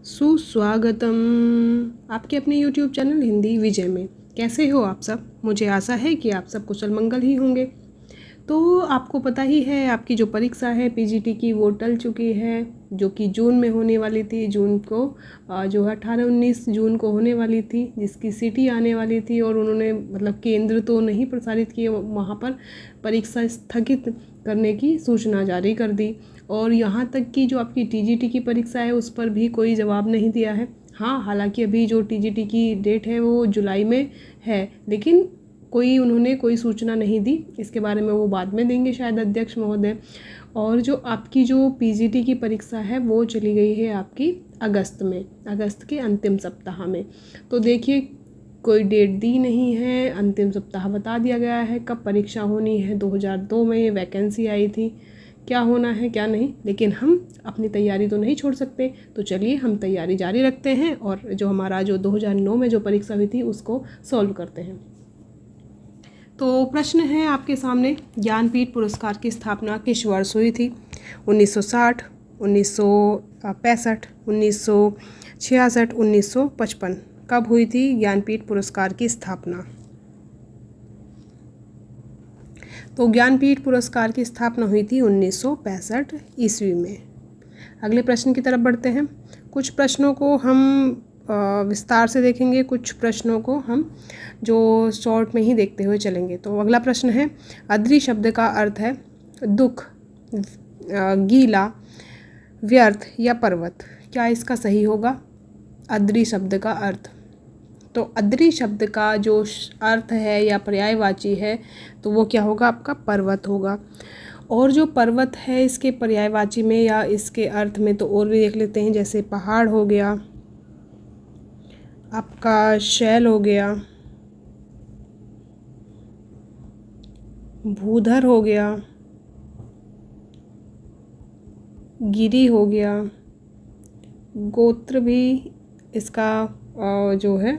सुस्वागतम आपके अपने YouTube चैनल हिंदी विजय में। कैसे हो आप सब? मुझे आशा है कि आप सब कुशल मंगल ही होंगे। तो आपको पता ही है आपकी जो परीक्षा है पीजीटी की वो टल चुकी है, जो कि जून में होने वाली थी। जून को जो है 18-19 जून को होने वाली थी, जिसकी सिटी आने वाली थी और उन्होंने मतलब केंद्र तो नहीं प्रसारित किए, वहाँ पर परीक्षा स्थगित करने की सूचना जारी कर दी। और यहाँ तक कि जो आपकी टीजीटी की परीक्षा है उस पर भी कोई जवाब नहीं दिया है। हाँ, हालांकि अभी जो टीजीटी की डेट है वो जुलाई में है, लेकिन उन्होंने कोई सूचना नहीं दी। इसके बारे में वो बाद में देंगे शायद अध्यक्ष महोदय। और जो आपकी जो पीजीटी की परीक्षा है वो चली गई है आपकी अगस्त में, अगस्त के अंतिम सप्ताह में। तो देखिए, कोई डेट दी नहीं है, अंतिम सप्ताह बता दिया गया है कब परीक्षा होनी है। 2002 में ये वैकेंसी आई थी, क्या होना है क्या नहीं, लेकिन हम अपनी तैयारी तो नहीं छोड़ सकते। तो चलिए हम तैयारी जारी रखते हैं और जो हमारा जो 2009 में जो परीक्षा हुई थी उसको सॉल्व करते हैं। तो प्रश्न है आपके सामने, ज्ञानपीठ पुरस्कार की स्थापना किस वर्ष हुई थी? 1960, 1965, 1966, 1955। कब हुई थी ज्ञानपीठ पुरस्कार की स्थापना? तो ज्ञानपीठ पुरस्कार की स्थापना हुई थी 1965 ईस्वी में। अगले प्रश्न की तरफ बढ़ते हैं। कुछ प्रश्नों को हम विस्तार से देखेंगे, कुछ प्रश्नों को हम जो शॉर्ट में ही देखते हुए चलेंगे। तो अगला प्रश्न है, अद्री शब्द का अर्थ है दुख, गीला, व्यर्थ या पर्वत। क्या इसका सही होगा? अद्री शब्द का अर्थ, तो अद्री शब्द का जो अर्थ है या पर्यायवाची है तो वो क्या होगा? आपका पर्वत होगा। और जो पर्वत है इसके पर्यायवाची में या इसके अर्थ में तो और भी देख लेते हैं, जैसे पहाड़ हो गया, आपका शैल हो गया, भूधर हो गया, गिरी हो गया, गोत्र भी इसका जो है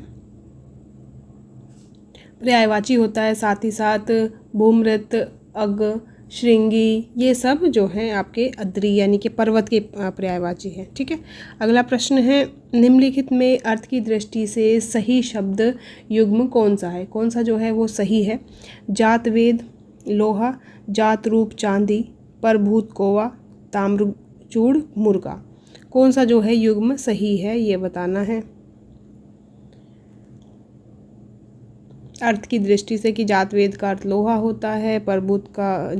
पर्यायवाची होता है। साथ ही साथ भूमृत, अग, श्रृंगी, ये सब जो हैं आपके अद्री यानी कि पर्वत के पर्यायवाची हैं। ठीक है, अगला प्रश्न है, निम्नलिखित में अर्थ की दृष्टि से सही शब्द युग्म कौन सा है? कौन सा जो है वो सही है? जातवेद लोहा, जात रूप चांदी, प्रभूत कोवा, ताम्रचूड़ मुर्गा। कौन सा जो है युग्म सही है ये बताना है अर्थ की दृष्टि से, कि जातवेद का अर्थ लोहा होता है, प्रभूत का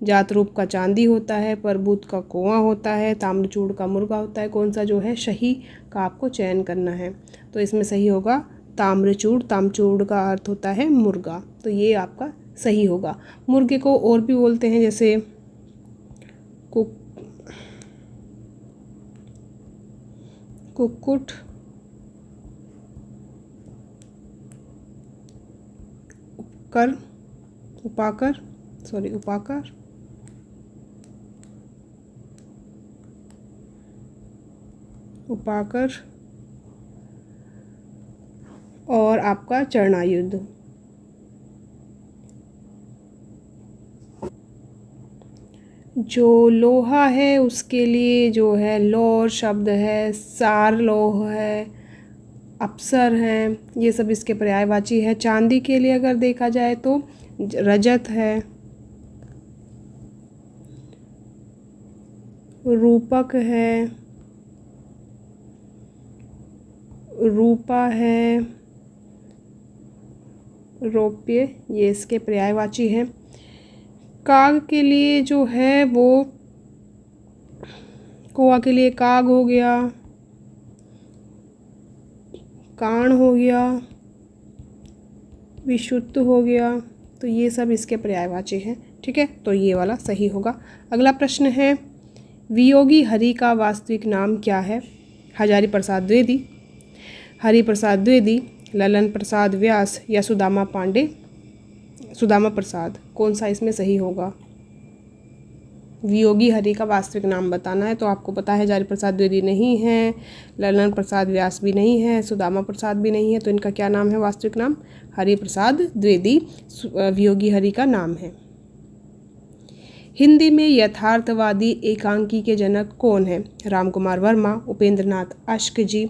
जात रूप का चांदी होता है, प्रभूत का कोआ होता है, ताम्रचूड़ का मुर्गा होता है। कौन सा जो है सही का आपको चयन करना है? तो इसमें सही होगा ताम्रचूड़। ताम्रचूड़ का अर्थ होता है मुर्गा, तो ये आपका सही होगा। मुर्गे को और भी बोलते हैं, जैसे कुक्कुट, उपाकर, और आपका चरणायुध। जो लोहा है उसके लिए जो है लौह शब्द है, सार लोह है, अप्सर हैं, ये सब इसके पर्यायवाची है। चांदी के लिए अगर देखा जाए तो रजत है, रूपक है, रूपा है, रौप्य, ये इसके पर्यायवाची हैं। काग के लिए जो है वो कोआ के लिए काग हो गया, काण हो गया, विशुद्ध हो गया, तो ये सब इसके पर्यायवाची हैं। ठीक है, तो ये वाला सही होगा। अगला प्रश्न है, वियोगी हरि का वास्तविक नाम क्या है? हजारी प्रसाद द्विवेदी, हरि प्रसाद द्विवेदी, ललन प्रसाद व्यास या सुदामा प्रसाद। कौन सा इसमें सही होगा? वियोगी हरि का वास्तविक नाम बताना है। तो आपको पता है हजारी प्रसाद द्विवेदी नहीं है, ललन प्रसाद व्यास भी नहीं है, सुदामा प्रसाद भी नहीं है, तो इनका क्या नाम है? वास्तविक नाम हरि प्रसाद द्विवेदी वियोगी हरि का नाम है। हिंदी में यथार्थवादी एकांकी के जनक कौन है? रामकुमार वर्मा, उपेंद्र नाथ आश्क जी,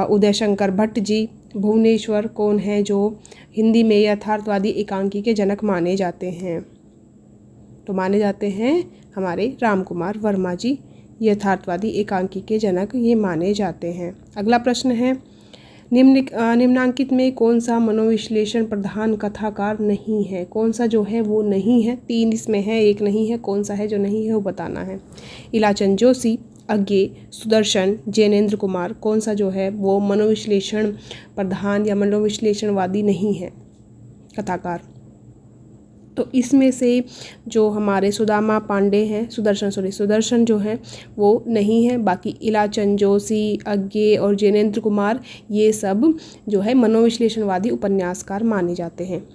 उदय शंकर भट्ट जी, भुवनेश्वर कौन है जो हिंदी में यथार्थवादी एकांकी के जनक माने जाते हैं? तो माने जाते हैं हमारे रामकुमार वर्मा जी यथार्थवादी एकांकी के जनक ये माने जाते हैं। अगला प्रश्न है, निम्नांकित में कौन सा मनोविश्लेषण प्रधान कथाकार नहीं है? कौन सा जो है वो नहीं है? 3 इसमें है, 1 नहीं है। कौन सा है जो नहीं है वो बताना है। इलाचंद जोशी, अज्ञे, सुदर्शन, जैनेन्द्र कुमार, कौन सा जो है वो मनोविश्लेषण प्रधान या मनोविश्लेषणवादी नहीं है कथाकार? तो इसमें से जो हमारे सुदामा पांडे हैं, सुदर्शन जो है वो नहीं है। बाकी इलाचंद जोशी, अज्ञे और जैनेन्द्र कुमार ये सब जो है मनोविश्लेषणवादी उपन्यासकार माने जाते हैं।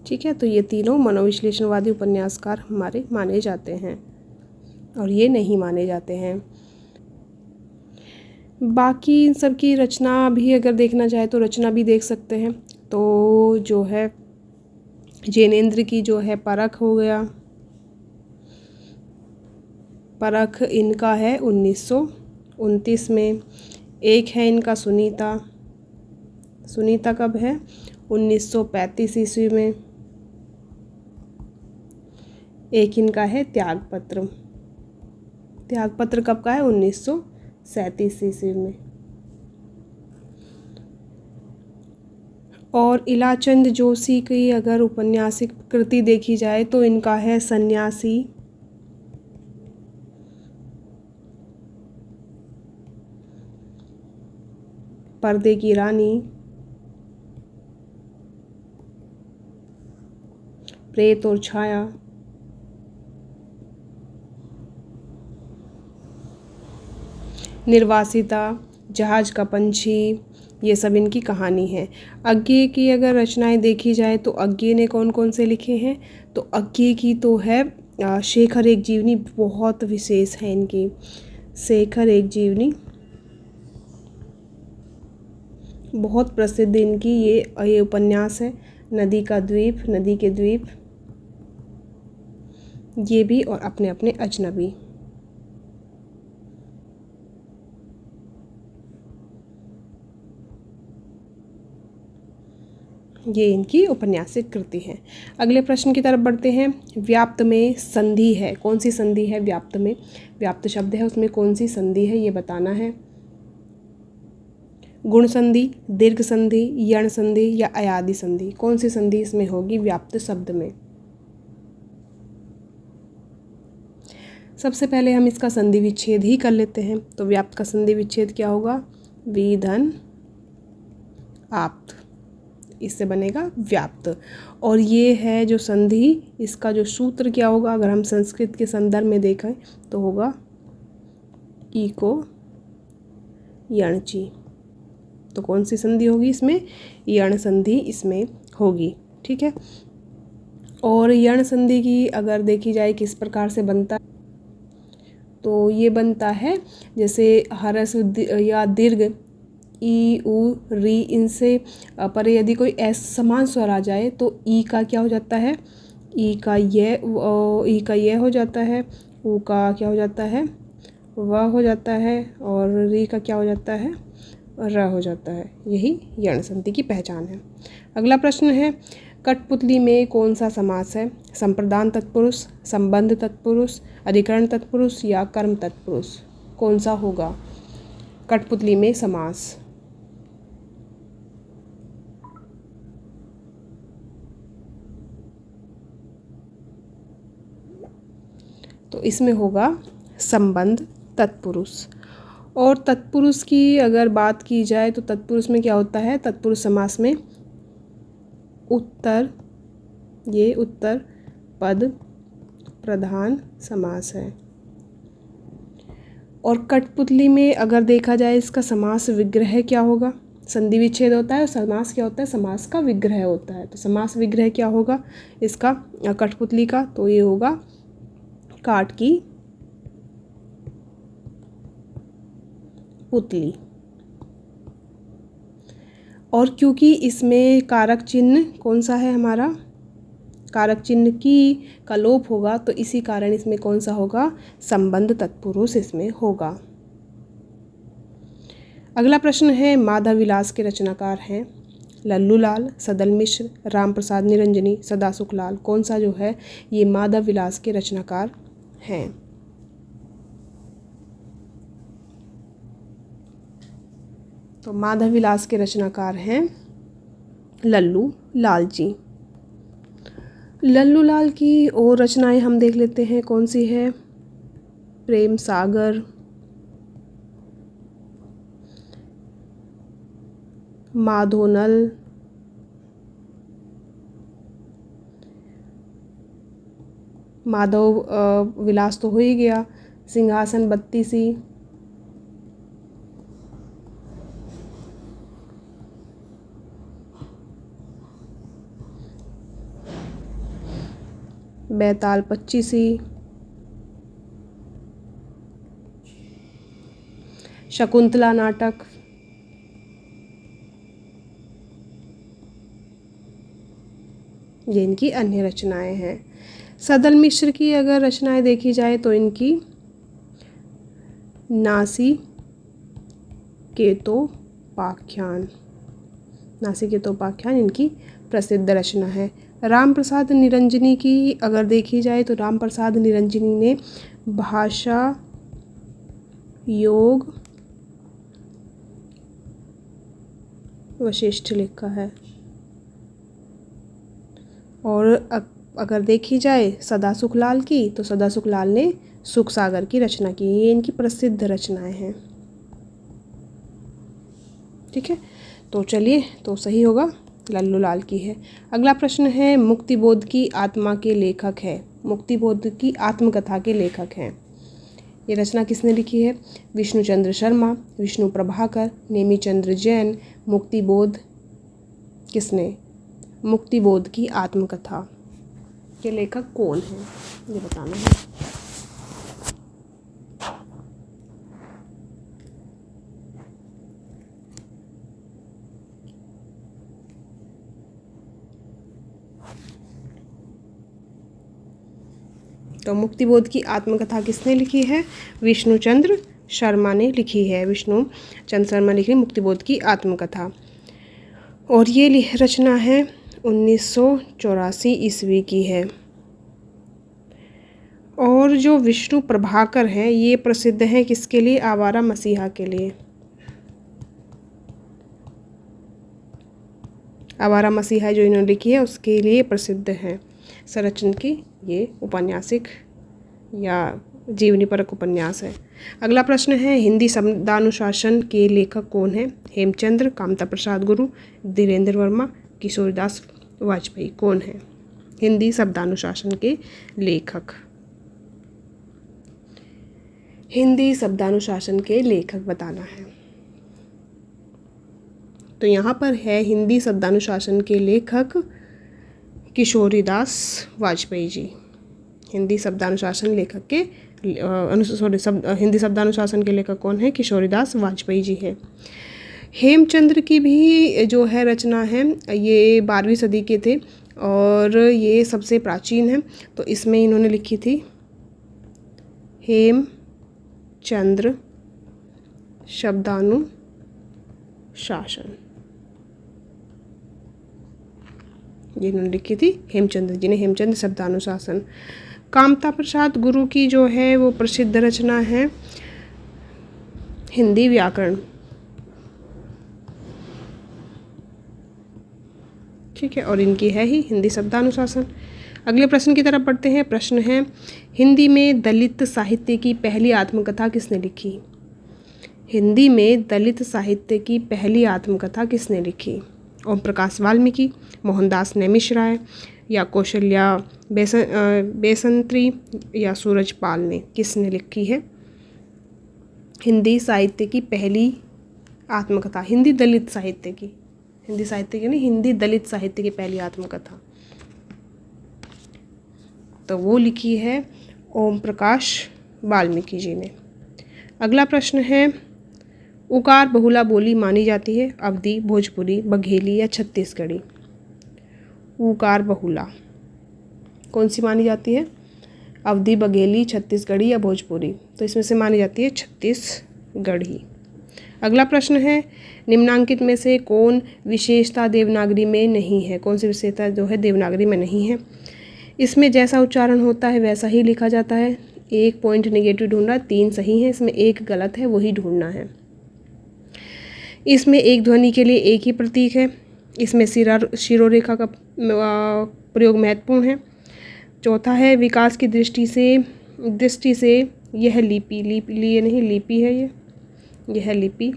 ठीक है, तो ये तीनों मनोविश्लेषणवादी उपन्यासकार हमारे माने जाते हैं और ये नहीं माने जाते हैं। बाकी इन सब की रचना भी अगर देखना चाहे तो रचना भी देख सकते हैं। तो जो है जैनेन्द्र की जो है परख हो गया, परख इनका है 1929 में। एक है इनका सुनीता, सुनीता कब है? 1935 ईस्वी में। एक इनका है त्यागपत्र, त्यागपत्र कब का है? 1937 ईस्वी में। और इलाचंद जोशी की अगर औपन्यासिक कृति देखी जाए तो इनका है सन्यासी, पर्दे की रानी, प्रेत और छाया, निर्वासिता, जहाज का पंछी, ये सब इनकी कहानी है। अज्ञे की अगर रचनाएं देखी जाए तो अज्ञे ने कौन कौन से लिखे हैं? तो अज्ञे की तो है शेखर एक जीवनी, बहुत विशेष है इनकी। शेखर एक जीवनी बहुत प्रसिद्ध इनकी ये उपन्यास है। नदी का द्वीप, नदी के द्वीप, ये भी, और अपने अपने अजनबी। ये इनकी औपन्यासिक कृति है। अगले प्रश्न की तरफ बढ़ते हैं। व्याप्त में संधि है, कौन सी संधि है व्याप्त में? व्याप्त शब्द है उसमें कौन सी संधि है ये बताना है। गुण संधि, दीर्घ संधि, यण संधि या अयादि संधि, कौन सी संधि इसमें होगी व्याप्त शब्द में? सबसे पहले हम इसका संधि विच्छेद ही कर लेते हैं। तो व्याप्त का संधि विच्छेद क्या होगा? विधन आप्त, इससे बनेगा व्याप्त। और ये है जो संधि, इसका जो सूत्र क्या होगा अगर हम संस्कृत के संदर्भ में देखें तो होगा इको यणची। तो कौन सी संधि होगी इसमें? यण संधि इसमें होगी। ठीक है, और यण संधि की अगर देखी जाए किस प्रकार से बनता है तो ये बनता है जैसे हरस या दीर्घ ई उ री, इनसे परे यदि कोई समान स्वर आ जाए तो ई का क्या हो जाता है? ई का ये हो जाता है, ऊ का क्या हो जाता है? व हो जाता है, और री का क्या हो जाता है? र हो जाता है। यही यण संधि की पहचान है। अगला प्रश्न है, कठपुतली में कौन सा समास है? संप्रदान तत्पुरुष, संबंध तत्पुरुष, अधिकरण तत्पुरुष या कर्म तत्पुरुष, कौन सा होगा कठपुतली में समास? तो इसमें होगा संबंध तत्पुरुष। और तत्पुरुष की अगर बात की जाए तो तत्पुरुष में क्या होता है? तत्पुरुष समास में उत्तर, ये उत्तर पद प्रधान समास है। और कठपुतली में अगर देखा जाए इसका समास विग्रह क्या होगा? संधि विच्छेद होता है और समास क्या होता है? समास का विग्रह होता है। तो समास विग्रह क्या होगा इसका कठपुतली का? तो ये होगा काट की पुतली। और क्योंकि इसमें कारक चिन्ह कौन सा है हमारा, कारक चिन्ह की का लोप होगा, तो इसी कारण इसमें कौन सा होगा, संबंध तत्पुरुष इसमें होगा। अगला प्रश्न है, माधव विलास के रचनाकार हैं लल्लू लाल, सदल मिश्र, राम प्रसाद निरंजनी, सदासुख लाल। कौन सा जो है ये माधव विलास के रचनाकार हैं। तो माधव विलास के रचनाकार हैं लल्लू लाल जी। लल्लू लाल की और रचनाएं हम देख लेते हैं, कौन सी है, प्रेम सागर, माधोनल, माधव विलास तो हो ही गया, सिंहासन बत्तीसी, बैताल पच्चीसी, शकुंतला नाटक, ये इनकी अन्य रचनाएं हैं। सदल मिश्र की अगर रचनाएं देखी जाए तो इनकी नासी केतोपाख्यान, नासी केतोपाख्यान इनकी प्रसिद्ध रचना है। राम प्रसाद निरंजनी की अगर देखी जाए तो राम प्रसाद निरंजनी ने भाषा योग वशिष्ठ लिखा है। और अगर देखी जाए सदासुख लाल की, तो सदासुख लाल ने सुख सागर की रचना की, ये इनकी प्रसिद्ध रचनाएं हैं। ठीक है, तो चलिए, तो सही होगा लल्लू लाल की है। अगला प्रश्न है, मुक्तिबोध की आत्मा के लेखक है, मुक्तिबोध की आत्मकथा के लेखक हैं। ये रचना किसने लिखी है, विष्णुचंद्र शर्मा, विष्णु प्रभाकर, नेमीचंद्र जैन। मुक्तिबोध किसने, मुक्तिबोध की आत्मकथा के लेखक कौन हैं, ये बताना है। तो मुक्तिबोध की आत्मकथा किसने लिखी है, विष्णुचंद्र शर्मा ने लिखी है, विष्णुचंद्र शर्मा लिखी मुक्तिबोध की आत्मकथा। और ये रचना है 1984 ईस्वी की है। और जो विष्णु प्रभाकर हैं ये प्रसिद्ध हैं किसके लिए, आवारा मसीहा के लिए। आवारा मसीहा जो इन्होंने लिखी है उसके लिए प्रसिद्ध हैं। सरचन की ये उपन्यासिक या जीवनीपरक उपन्यास है। अगला प्रश्न है, हिंदी शब्दानुशासन के लेखक कौन है, हेमचंद्र, कामता प्रसाद गुरु, धीरेन्द्र वर्मा, किशोरीदास वाजपेयी। कौन है हिंदी शब्दानुशासन के लेखक, हिंदी शब्दानुशासन के लेखक बताना है। तो यहाँ पर है हिंदी शब्दानुशासन के लेखक किशोरीदास वाजपेयी जी। हिंदी शब्दानुशासन लेखक के हिंदी शब्दानुशासन के लेखक कौन है, किशोरीदास वाजपेयी जी है। हेमचंद्र की भी जो है रचना है ये 12वीं सदी के थे और ये सबसे प्राचीन है। तो इसमें इन्होंने लिखी थी हेमचंद्र शब्दानुशासन, ये इन्होंने लिखी थी हेमचंद्र जी ने, हेमचंद्र शब्दानुशासन। कामता प्रसाद गुरु की जो है वो प्रसिद्ध रचना है हिंदी व्याकरण। ठीक है, और इनकी है ही हिंदी शब्दानुशासन। अगले प्रश्न की तरफ बढ़ते हैं। प्रश्न है, हिंदी में दलित साहित्य की पहली आत्मकथा किसने लिखी। हिंदी में दलित साहित्य की पहली आत्मकथा किसने लिखी। ओम प्रकाश वाल्मीकि, मोहनदास नैमिषराय या कौशल्या बेसंत्री या सूरजपाल ने, किसने लिखी है हिंदी साहित्य की पहली आत्मकथा, हिंदी दलित साहित्य की, हिंदी साहित्य की नहीं, हिंदी दलित साहित्य की पहली आत्मकथा। तो वो लिखी है ओम प्रकाश वाल्मीकि जी ने। अगला प्रश्न है, उकार बहुला बोली मानी जाती है, अवधी, भोजपुरी, बघेली या छत्तीसगढ़ी। उकार बहुला कौन सी मानी जाती है? अवधी, बघेली, छत्तीसगढ़ी या भोजपुरी। तो इसमें से मानी जाती है छत्तीसगढ़ी। अगला प्रश्न है, निम्नांकित में से कौन विशेषता देवनागरी में नहीं है? कौन सी विशेषता जो है देवनागरी में नहीं है? इसमें जैसा उच्चारण होता है वैसा ही लिखा जाता है। 1 पॉइंट नेगेटिव ढूंढना, 3 सही है, इसमें 1 गलत है, वही ढूंढना है। इसमें एक ध्वनि के लिए एक ही प्रतीक है। इसमें शिरोरेखा का प्रयोग महत्वपूर्ण है। चौथा है, विकास की दृष्टि से यह लिपि ये नहीं, लिपि है यह लिपि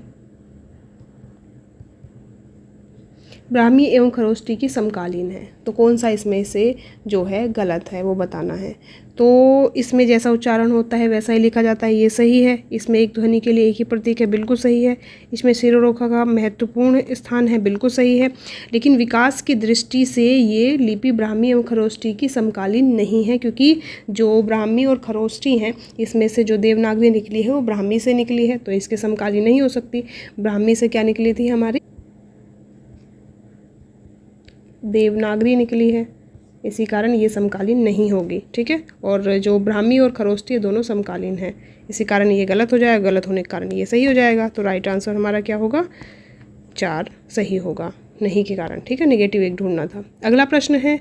ब्राह्मी एवं खरोष्टी की समकालीन है। तो कौन सा इसमें से जो है गलत है वो बताना है। तो इसमें जैसा उच्चारण होता है वैसा ही लिखा जाता है, ये सही है। इसमें एक ध्वनि के लिए एक ही प्रतीक है, बिल्कुल सही है। इसमें शिरोरेखा का महत्वपूर्ण स्थान है, बिल्कुल सही है। लेकिन विकास की दृष्टि से ये लिपि ब्राह्मी एवं खरोष्टी की समकालीन नहीं है, क्योंकि जो ब्राह्मी और खरोष्टी हैं इसमें से जो देवनागरी निकली है वो ब्राह्मी से निकली है, तो इसके समकालीन नहीं हो सकती। ब्राह्मी से क्या निकली थी? हमारी देवनागरी निकली है, इसी कारण ये समकालीन नहीं होगी। ठीक है, और जो ब्राह्मी और खरोष्टी दोनों समकालीन हैं, इसी कारण ये गलत हो जाएगा। गलत होने के कारण ये सही हो जाएगा। तो राइट आंसर हमारा क्या होगा? 4 सही होगा, नहीं के कारण। ठीक है, नेगेटिव 1 ढूंढना था। अगला प्रश्न है,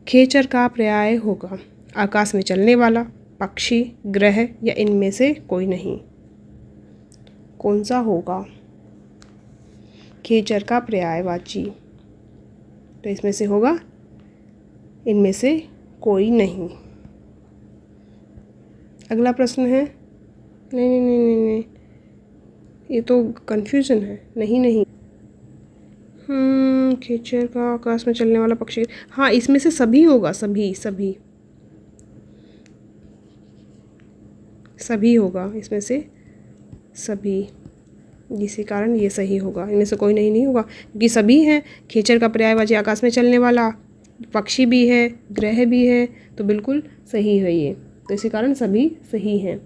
खेचर का पर्याय होगा आकाश में चलने वाला, पक्षी, ग्रह या इनमें से कोई नहीं। कौन सा होगा खेचर का पर्यायवाची? तो इसमें से होगा इनमें से कोई नहीं। अगला प्रश्न है, नहीं, ये तो कन्फ्यूजन है। नहीं, खेचर का आकाश में चलने वाला पक्षी, हाँ इसमें से सभी होगा, सभी होगा, इसमें से सभी, जिसके कारण ये सही होगा। इनमें से कोई नहीं होगा, क्योंकि सभी हैं। खेचर का पर्यायवाची आकाश में चलने वाला, पक्षी भी है, ग्रह भी है, तो बिल्कुल सही है ये। तो इसी कारण सभी सही हैं।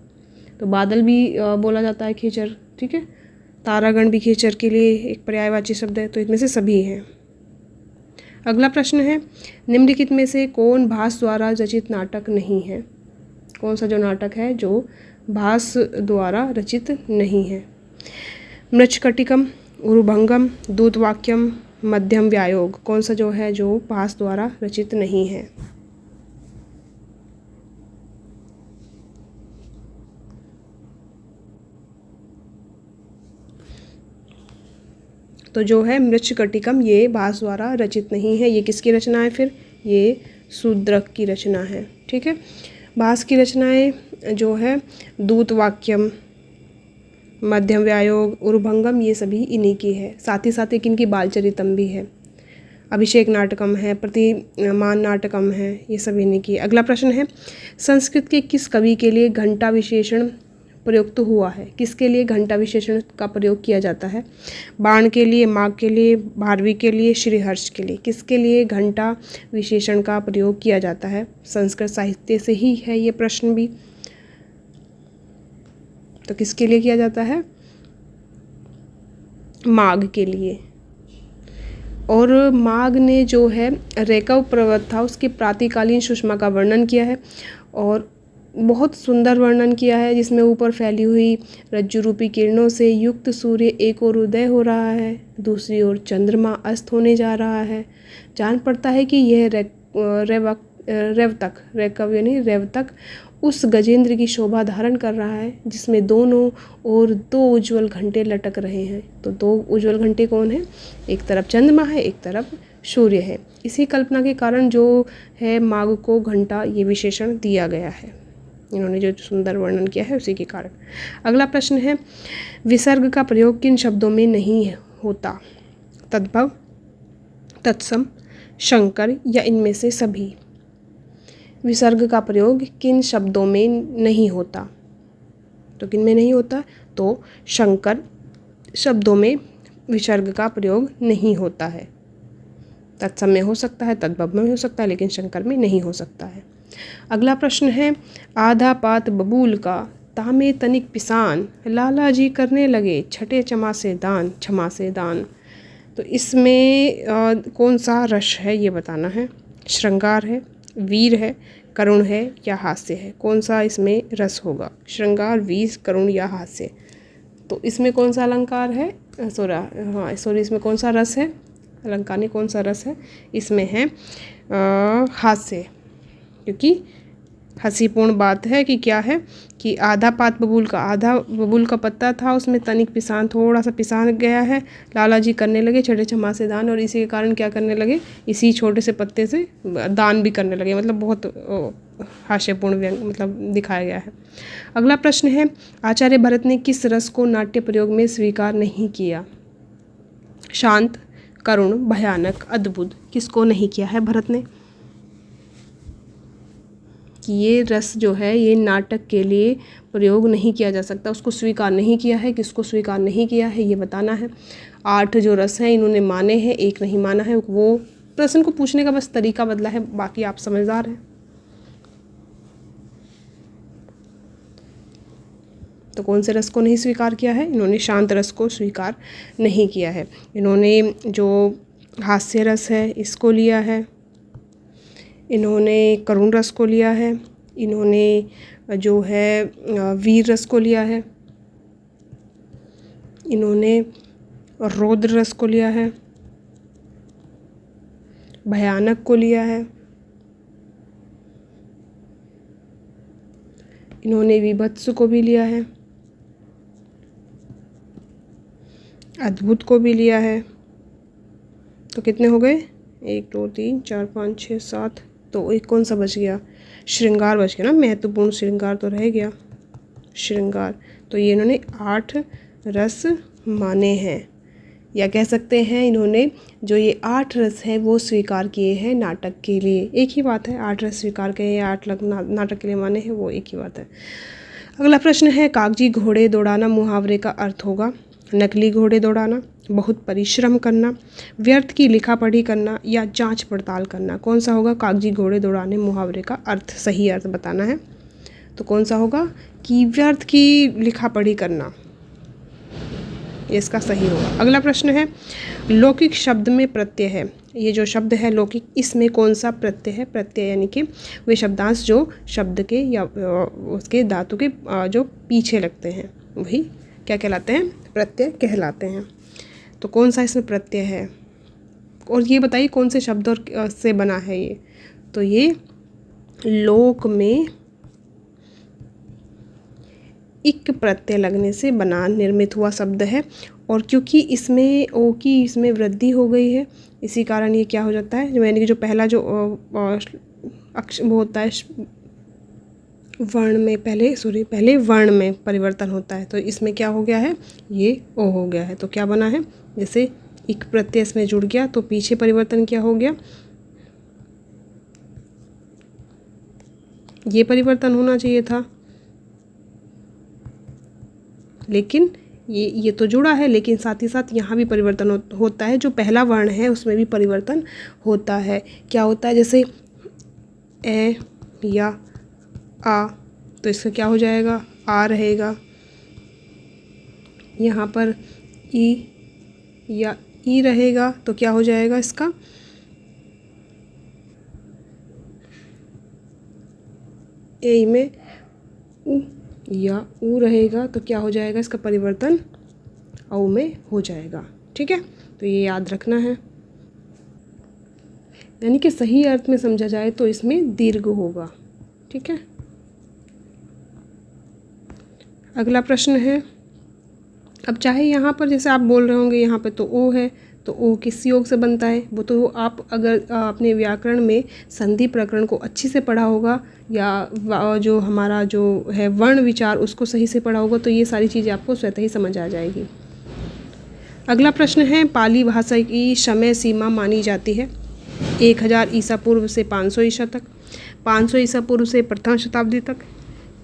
तो बादल भी बोला जाता है खेचर। ठीक है, तारागण भी खेचर के लिए एक पर्यायवाची शब्द है। तो इसमें से सभी हैं। अगला प्रश्न है, निम्नलिखित में से कौन भास द्वारा रचित नाटक नहीं है? कौन सा जो नाटक है जो भास द्वारा रचित नहीं है? मृच्छकटिकम, उरुभंगम, दूतवाक्यम, मध्यम व्यायोग। कौन सा जो है जो भास द्वारा रचित नहीं है? तो जो है मृच्छकटिकम ये भास द्वारा रचित नहीं है। ये किसकी रचना है फिर? ये शूद्रक की रचना है। ठीक है, भास की रचनाएं जो है दूतवाक्यम, मध्यम व्यायोग, उरुभंगम, ये सभी इन्हीं की है। साथ ही साथ एक इनकी बालचरितम भी है, अभिषेक नाटकम है, प्रतिमान नाटकम है, ये सभी इन्हीं की। अगला प्रश्न है, संस्कृत के किस कवि के लिए घंटा विशेषण प्रयुक्त हुआ है? किसके लिए घंटा विशेषण का प्रयोग किया जाता है? बाण के लिए, माघ के लिए, भारवी के लिए, श्रीहर्ष के लिए। किसके लिए घंटा विशेषण का प्रयोग किया जाता है? संस्कृत साहित्य से ही है ये प्रश्न भी। तो किसके लिए किया जाता है? माघ के लिए। और माघ ने जो है रेकव पर्वत था उसके प्रातःकालीन सुषमा का वर्णन किया है, और बहुत सुंदर वर्णन किया है, जिसमें ऊपर फैली हुई रज्जु रूपी किरणों से युक्त सूर्य एक ओर उदय हो रहा है, दूसरी ओर चंद्रमा अस्त होने जा रहा है। जान पड़ता है कि यह रेवतक उस गजेंद्र की शोभा धारण कर रहा है जिसमें दोनों ओर 2 उज्ज्वल घंटे लटक रहे हैं। तो 2 उज्ज्वल घंटे कौन है? एक तरफ चंद्रमा है, एक तरफ सूर्य है। इसी कल्पना के कारण जो है माघ को घंटा ये विशेषण दिया गया है। इन्होंने जो सुंदर वर्णन किया है उसी के कारण। अगला प्रश्न है, विसर्ग का प्रयोग किन शब्दों में नहीं होता? तद्भव, तत्सम, शंकर या इनमें से सभी। विसर्ग का प्रयोग किन शब्दों में नहीं होता? तो किन में नहीं होता? तो शंकर शब्दों में विसर्ग का प्रयोग नहीं होता है। तत्सम में हो सकता है, तद्भव में हो सकता है, लेकिन शंकर में नहीं हो सकता है। अगला प्रश्न है, आधा पात बबूल का तामे तनिक पिसान, लाला जी करने लगे छठे क्षमा से दान, क्षमा से दान। तो इसमें कौन सा रस है ये बताना है। श्रृंगार है, वीर है, करुण है या हास्य है, कौन सा इसमें रस होगा। श्रृंगार, वीर, करुण या हास्य। तो इसमें कौन सा अलंकार है, सॉरी इसमें कौन सा रस है, अलंकार में कौन सा रस है, इसमें है हास्य। क्योंकि हंसीपूर्ण बात है कि क्या है कि आधा बबूल का पत्ता था, उसमें तनिक पिसान, थोड़ा सा पिसान गया है, लाला जी करने लगे छठे क्षमा से दान, और इसी के कारण क्या करने लगे, इसी छोटे से पत्ते से दान भी करने लगे। मतलब बहुत हास्यपूर्ण व्यंग मतलब दिखाया गया है। अगला प्रश्न है, आचार्य भरत ने किस रस को नाट्य प्रयोग में स्वीकार नहीं किया। शांत, करुण, भयानक, अद्भुत, किसको नहीं किया है भरत ने कि ये रस जो है ये नाटक के लिए प्रयोग नहीं किया जा सकता, उसको स्वीकार नहीं किया है। किसको स्वीकार नहीं किया है ये बताना है। 8 जो रस हैं इन्होंने माने हैं, एक नहीं माना है। वो प्रश्न को पूछने का बस तरीका बदला है, बाकी आप समझदार हैं। तो कौन से रस को नहीं स्वीकार किया है, इन्होंने शांत रस को स्वीकार नहीं किया है। इन्होंने जो हास्य रस है इसको लिया है, इन्होंने करुण रस को लिया है, इन्होंने जो है वीर रस को लिया है, इन्होंने रौद्र रस को लिया है, भयानक को लिया है, इन्होंने विभत्स को भी लिया है, अद्भुत को भी लिया है। तो कितने हो गए, 1 2 3 4 5 6 7। तो एक कौन सा बच गया, श्रृंगार बच गया ना, महत्वपूर्ण श्रृंगार तो रह गया, श्रृंगार। तो ये इन्होंने 8 रस माने हैं, या कह सकते हैं इन्होंने जो ये 8 रस हैं वो स्वीकार किए हैं नाटक के लिए। एक ही बात है, 8 रस स्वीकार किए या 8 नाटक के लिए माने हैं, वो एक ही बात है। अगला प्रश्न है, कागजी घोड़े दौड़ाना मुहावरे का अर्थ होगा। नकली घोड़े दौड़ाना, बहुत परिश्रम करना, व्यर्थ की लिखा पढ़ी करना या जांच पड़ताल करना। कौन सा होगा कागजी घोड़े दौड़ाने मुहावरे का अर्थ, सही अर्थ बताना है। तो कौन सा होगा कि व्यर्थ की लिखा पढ़ी करना, ये इसका सही होगा। अगला प्रश्न है, लौकिक शब्द में प्रत्यय है। ये जो शब्द है लौकिक, इसमें कौन सा प्रत्यय है। प्रत्यय यानी कि वे शब्दांश जो शब्द के या उसके धातु के जो पीछे लगते हैं वही क्या कहलाते हैं, प्रत्यय कहलाते हैं। तो कौन सा इसमें प्रत्यय है, और ये बताइए कौन से शब्द और से बना है ये। तो ये लोक में इक प्रत्यय लगने से बना निर्मित हुआ शब्द है, और क्योंकि इसमें ओ की इसमें वृद्धि हो गई है, इसी कारण ये क्या हो जाता है, जो यानी कि जो पहला जो अक्षर होता है वर्ण में, पहले वर्ण में परिवर्तन होता है। तो इसमें क्या हो गया है, ये ओ हो गया है। तो क्या बना है, जैसे इक प्रत्यय इसमें जुड़ गया तो पीछे परिवर्तन क्या हो गया, ये परिवर्तन होना चाहिए था, लेकिन ये तो जुड़ा है, लेकिन साथ ही साथ यहाँ भी परिवर्तन होता है। जो पहला वर्ण है उसमें भी परिवर्तन होता है। क्या होता है, जैसे ए या आ, तो इसका क्या हो जाएगा, आ रहेगा। यहाँ पर ई या ई रहेगा तो क्या हो जाएगा इसका, ए में उ या ऊ रहेगा तो क्या हो जाएगा, इसका परिवर्तन औ में हो जाएगा। ठीक है, तो ये याद रखना है। यानी कि सही अर्थ में समझा जाए तो इसमें दीर्घ होगा। ठीक है, अगला प्रश्न है, अब चाहे यहाँ पर जैसे आप बोल रहे होंगे यहाँ पे तो ओ है, तो ओ किस योग से बनता है, वो तो आप अगर अपने व्याकरण में संधि प्रकरण को अच्छी से पढ़ा होगा, या जो हमारा जो है वर्ण विचार उसको सही से पढ़ा होगा, तो ये सारी चीज़ें आपको स्वतः ही समझ आ जाएगी। अगला प्रश्न है, पाली भाषा की समय सीमा मानी जाती है 1000 ईसा पूर्व से 500 ईसा तक, 500 ईसा पूर्व से प्रथम शताब्दी तक,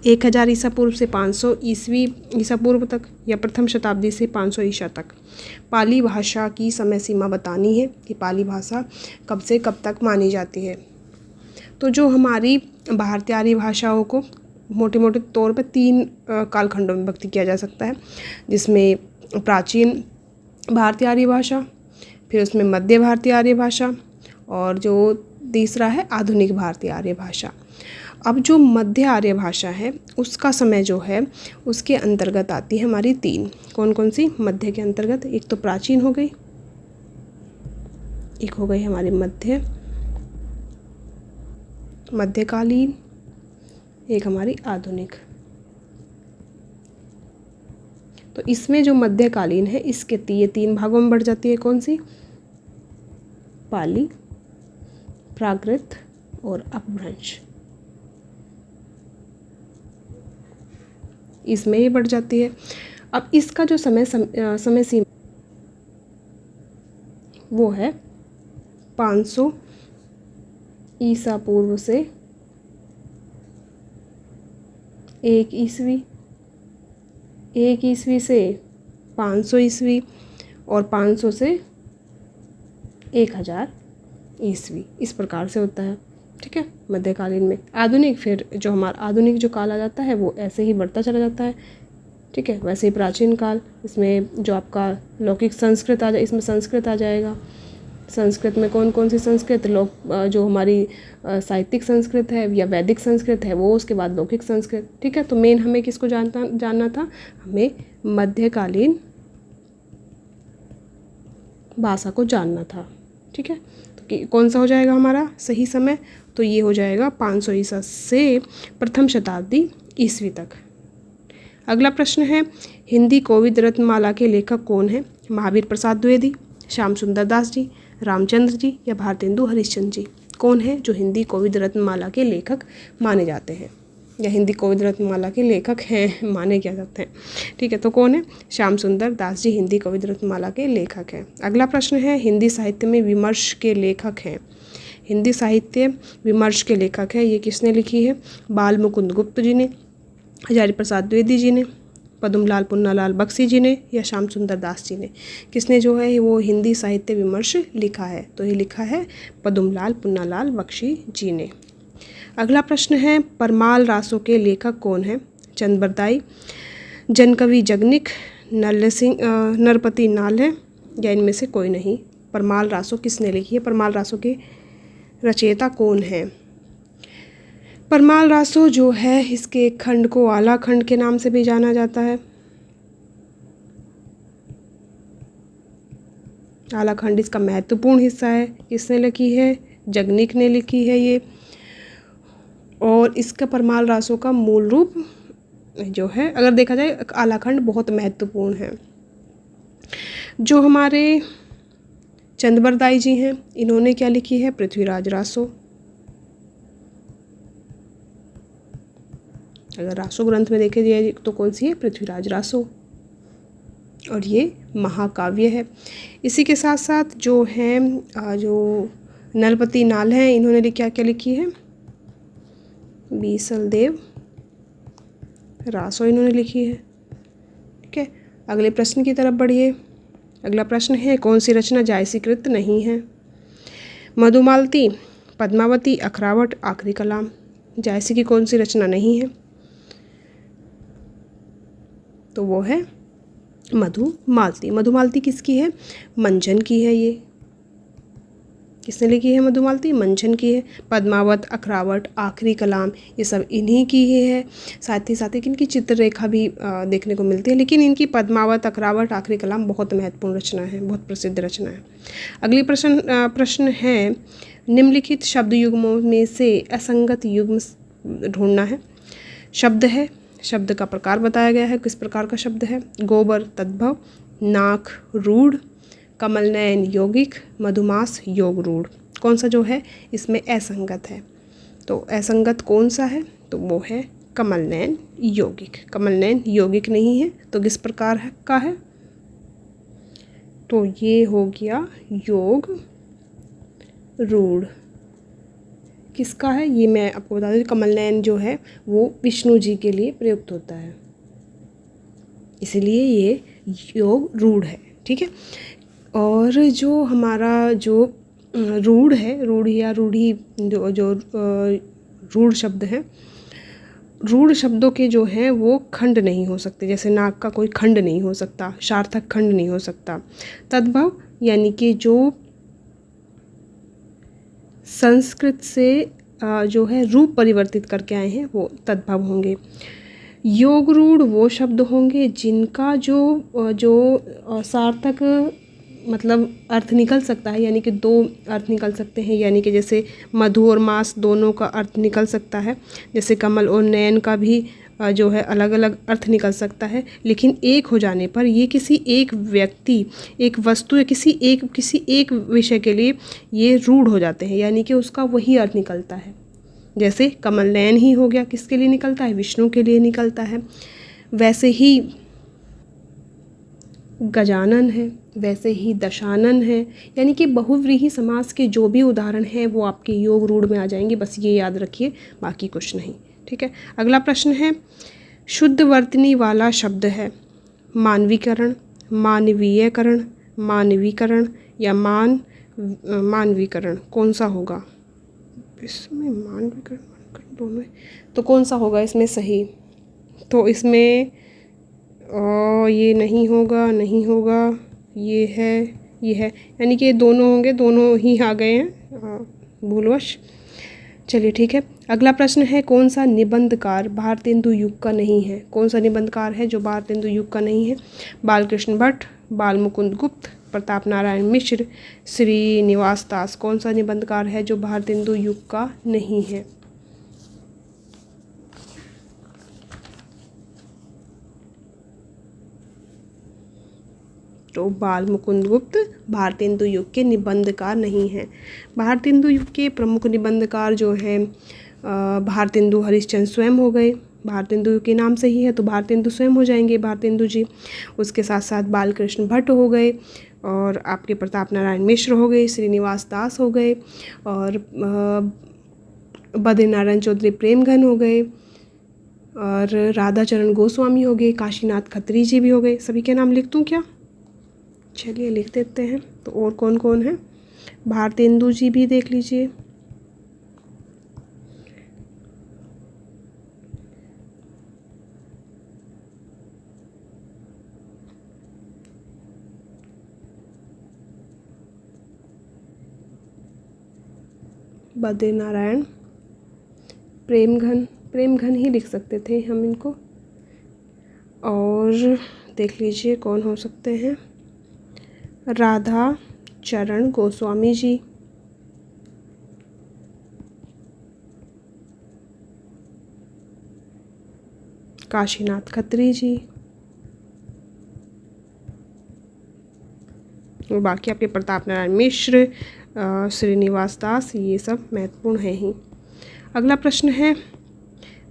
1000 ईसा पूर्व से 500 ईसा पूर्व तक, या प्रथम शताब्दी से 500 ईसा तक। पाली भाषा की समय सीमा बतानी है कि पाली भाषा कब से कब तक मानी जाती है। तो जो हमारी भारतीय आर्य भाषाओं को मोटे मोटे तौर पे 3 कालखंडों में विभक्ति किया जा सकता है, जिसमें प्राचीन भारतीय आर्य भाषा, फिर उसमें मध्य भारतीय आर्य भाषा, और जो तीसरा है आधुनिक भारतीय आर्य भाषा। अब जो मध्य आर्य भाषा है उसका समय जो है उसके अंतर्गत आती है हमारी 3। कौन कौन सी मध्य के अंतर्गत? एक तो प्राचीन हो गई, एक हो गई हमारी मध्यकालीन, एक हमारी आधुनिक। तो इसमें जो मध्यकालीन है इसके ये 3 भागों में बढ़ जाती है। कौन सी? पाली, प्राकृत और अपभ्रंश, इसमें ये बढ़ जाती है। अब इसका जो समय सीमा वो है 500 ईसा पूर्व से 1 ईस्वी, 1 ईस्वी से 500 ईस्वी, और 500 से 1000 ईस्वी, इस प्रकार से होता है। ठीक है, मध्यकालीन में। आधुनिक, फिर जो हमारा आधुनिक जो काल आ जाता है वो ऐसे ही बढ़ता चला जाता है। ठीक है, वैसे ही प्राचीन काल, इसमें जो आपका लौकिक संस्कृत आ जाए, इसमें संस्कृत आ जाएगा। संस्कृत में कौन कौन सी संस्कृत? जो हमारी साहित्यिक संस्कृत है या वैदिक संस्कृत है वो, उसके बाद लौकिक संस्कृत। ठीक है, तो मेन हमें किसको जानना था? हमें मध्यकालीन भाषा को जानना था। ठीक है, तो कौन सा हो जाएगा हमारा सही समय? तो ये हो जाएगा 500 ईसा से प्रथम शताब्दी ईस्वी तक। अगला प्रश्न है, हिंदी कोविद रत्नमाला के लेखक कौन है? महावीर प्रसाद द्विवेदी, श्याम सुंदर दास जी, रामचंद्र जी या भारतेंदु हरिश्चंद्र जी? कौन है जो हिंदी कोविद रत्नमाला के लेखक माने जाते हैं, या हिंदी कोविद रत्नमाला के लेखक हैं, माने क्या जाते हैं? ठीक है, तो कौन है? श्याम सुंदर दास जी हिंदी कोविद रत्नमाला के लेखक हैं। अगला प्रश्न है, हिंदी साहित्य में विमर्श के लेखक हैं। हिंदी साहित्य विमर्श के लेखक है, ये किसने लिखी है? बाल मुकुंद गुप्त जी ने, हजारी प्रसाद द्विवेदी जी ने, पद्मलाल पुन्नालाल बख्शी जी ने, या श्याम सुंदर दास जी ने? किसने जो है वो हिंदी साहित्य विमर्श लिखा है? तो ये लिखा है पद्मलाल पुन्नालाल बख्शी जी ने। अगला प्रश्न है, परमाल रासों के लेखक कौन है? चंद बरदाई, जनकवि जगनिक, नरपति नाल है, या इनमें से कोई नहीं? परमाल रासों किसने लिखी है? परमाल रासों के रचयिता कौन है? परमाल रासो जो है इसके एक खंड को आला खंड के नाम से भी जाना जाता है। आला खंड इसका महत्वपूर्ण हिस्सा है। किसने लिखी है? जगनिक ने लिखी है ये। और इसका परमाल रासो का मूल रूप जो है, अगर देखा जाए, आला खंड बहुत महत्वपूर्ण है। जो हमारे चंदबरदाई जी हैं, इन्होंने क्या लिखी है? पृथ्वीराज रासो। अगर रासो ग्रंथ में देखे जाए तो कौन सी है? पृथ्वीराज रासो, और ये महाकाव्य है। इसी के साथ साथ जो हैं जो नरपति नाल हैं, इन्होंने क्या क्या लिखी है? बीसल देव रासो इन्होंने लिखी है। ठीक है, अगले प्रश्न की तरफ बढ़िए। अगला प्रश्न है, कौन सी रचना जायसीकृत नहीं है? मधुमालती, पद्मावती, अखरावट, आखिरी कलाम। जायसी की कौन सी रचना नहीं है? तो वो है मधुमालती। मधुमालती किसकी है? मंझन की है। ये किसने लिखी है? मधुमालती मंझन की है। पद्मावत, अखरावट, आखिरी कलाम, ये सब इन्हीं की ही है। साथ ही इनकी चित्ररेखा भी देखने को मिलती है, लेकिन इनकी पद्मावत, अखरावट, आखिरी कलाम बहुत महत्वपूर्ण रचना है, बहुत प्रसिद्ध रचना है। अगली प्रश्न है, निम्नलिखित शब्द युग्मों में से असंगत युग्म ढूंढना है। शब्द है, शब्द का प्रकार बताया गया है, किस प्रकार का शब्द है? गोबर तद्भव, नाक रूढ़, कमलनयन यौगिक, मधुमास योग रूढ़। कौन सा जो है इसमें असंगत है? तो असंगत कौन सा है? तो वो है कमलनयन यौगिक। कमलनयन यौगिक नहीं है तो किस प्रकार का है? तो ये हो गया योग रूढ़। किसका है ये मैं आपको बता दूँ। कमलनयन जो है वो विष्णु जी के लिए प्रयुक्त होता है, इसीलिए ये योग रूढ़ है। ठीक है, और जो हमारा जो रूढ़ है, रूढ़ या रूढ़ी, जो रूढ़ शब्द है रूढ़ शब्दों के जो हैं वो खंड नहीं हो सकते, जैसे नाक का कोई खंड नहीं हो सकता, सार्थक खंड नहीं हो सकता। तद्भव यानी कि जो संस्कृत से जो है रूप परिवर्तित करके आए हैं वो तद्भव होंगे। योग रूढ़ वो शब्द होंगे जिनका जो सार्थक मतलब अर्थ निकल सकता है, यानी कि दो अर्थ निकल सकते हैं, यानी कि जैसे मधु और मास दोनों का अर्थ निकल सकता है, जैसे कमल और नयन का भी जो है अलग अलग अर्थ निकल सकता है, लेकिन एक हो जाने पर ये किसी एक व्यक्ति, एक वस्तु या किसी एक विषय के लिए ये रूढ़ हो जाते हैं, यानी कि उसका वही अर्थ निकलता है। जैसे कमल नयन ही हो गया, किसके लिए निकलता है? विष्णु के लिए निकलता है। वैसे ही गजानन है, वैसे ही दशानन है, यानी कि बहुव्रीहि समास के जो भी उदाहरण हैं वो आपके योग रूढ़ में आ जाएंगे, बस ये याद रखिए, बाकी कुछ नहीं। ठीक है। अगला प्रश्न है, शुद्ध वर्तनी वाला शब्द है मानवीकरण, मानवीयकरण, मानवीकरण या मानवीकरण, कौन सा होगा इसमें? मानवीकरण दोनों है, तो कौन सा होगा इसमें सही? तो इसमें ये नहीं होगा, नहीं होगा, ये है, यानी कि दोनों होंगे, दोनों ही आ गए हैं भूलवश। चलिए ठीक है। अगला प्रश्न है, कौन सा निबंधकार भारतेंदु युग का नहीं है? कौन सा निबंधकार है जो भारतेंदु युग का नहीं है? बालकृष्ण भट्ट, बाल मुकुंद गुप्त, प्रताप नारायण मिश्र, श्रीनिवास दास, कौन सा निबंधकार है जो भारतेंदु युग का नहीं है? तो बाल मुकुंद गुप्त भारतेंदु युग के निबंधकार नहीं हैं। भारतेंदु युग के प्रमुख निबंधकार जो हैं भारतेंदु हरिश्चंद्र स्वयं हो गए, भारतेंदु के नाम से ही है तो भारतेंदु स्वयं हो जाएंगे बहारतेंदु जी। उसके साथ साथ बालकृष्ण भट्ट हो गए, और आपके प्रताप नारायण मिश्र हो गए, श्रीनिवास दास हो गए, और बद्रीनारायण चौधरी प्रेमघन हो गए, और राधाचरण गोस्वामी हो गए, काशीनाथ खत्री जी भी हो गए। सभी के नाम लिख दूँ क्या? चलिए लिख देते हैं। तो और कौन कौन है? भारतेंदु जी भी देख लीजिए, बद्रीनारायण प्रेमघन ही लिख सकते थे हम इनको। और देख लीजिए कौन हो सकते हैं, राधा चरण गोस्वामी जी, काशीनाथ खत्री जी, और बाकी आपके प्रताप नारायण मिश्र, श्रीनिवास दास, ये सब महत्वपूर्ण हैं ही। अगला प्रश्न है,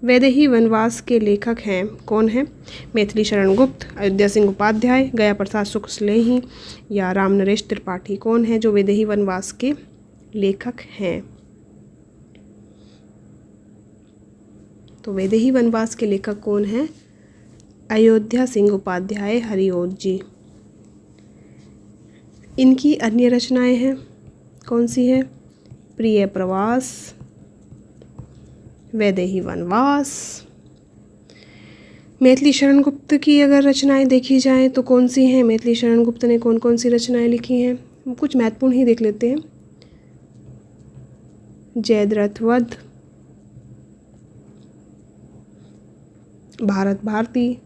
वैदेही वनवास के लेखक हैं कौन हैं? मैथिली शरण गुप्त, अयोध्या सिंह उपाध्याय, गया प्रसाद शुक्ल स्नेही या राम नरेश त्रिपाठी, कौन है जो वैदेही वनवास के लेखक हैं? तो वैदेही वनवास के लेखक कौन हैं? अयोध्या सिंह उपाध्याय, हरिओद जी। इनकी अन्य रचनाएं हैं, कौन सी है? प्रिय प्रवास, वैदेही वनवास। मैथिली शरण गुप्त की अगर रचनाएं देखी जाएं तो कौन सी हैं? मैथिली शरण गुप्त ने कौन कौन सी रचनाएं लिखी हैं? कुछ महत्वपूर्ण ही देख लेते हैं। जयद्रथ वध, भारत भारती,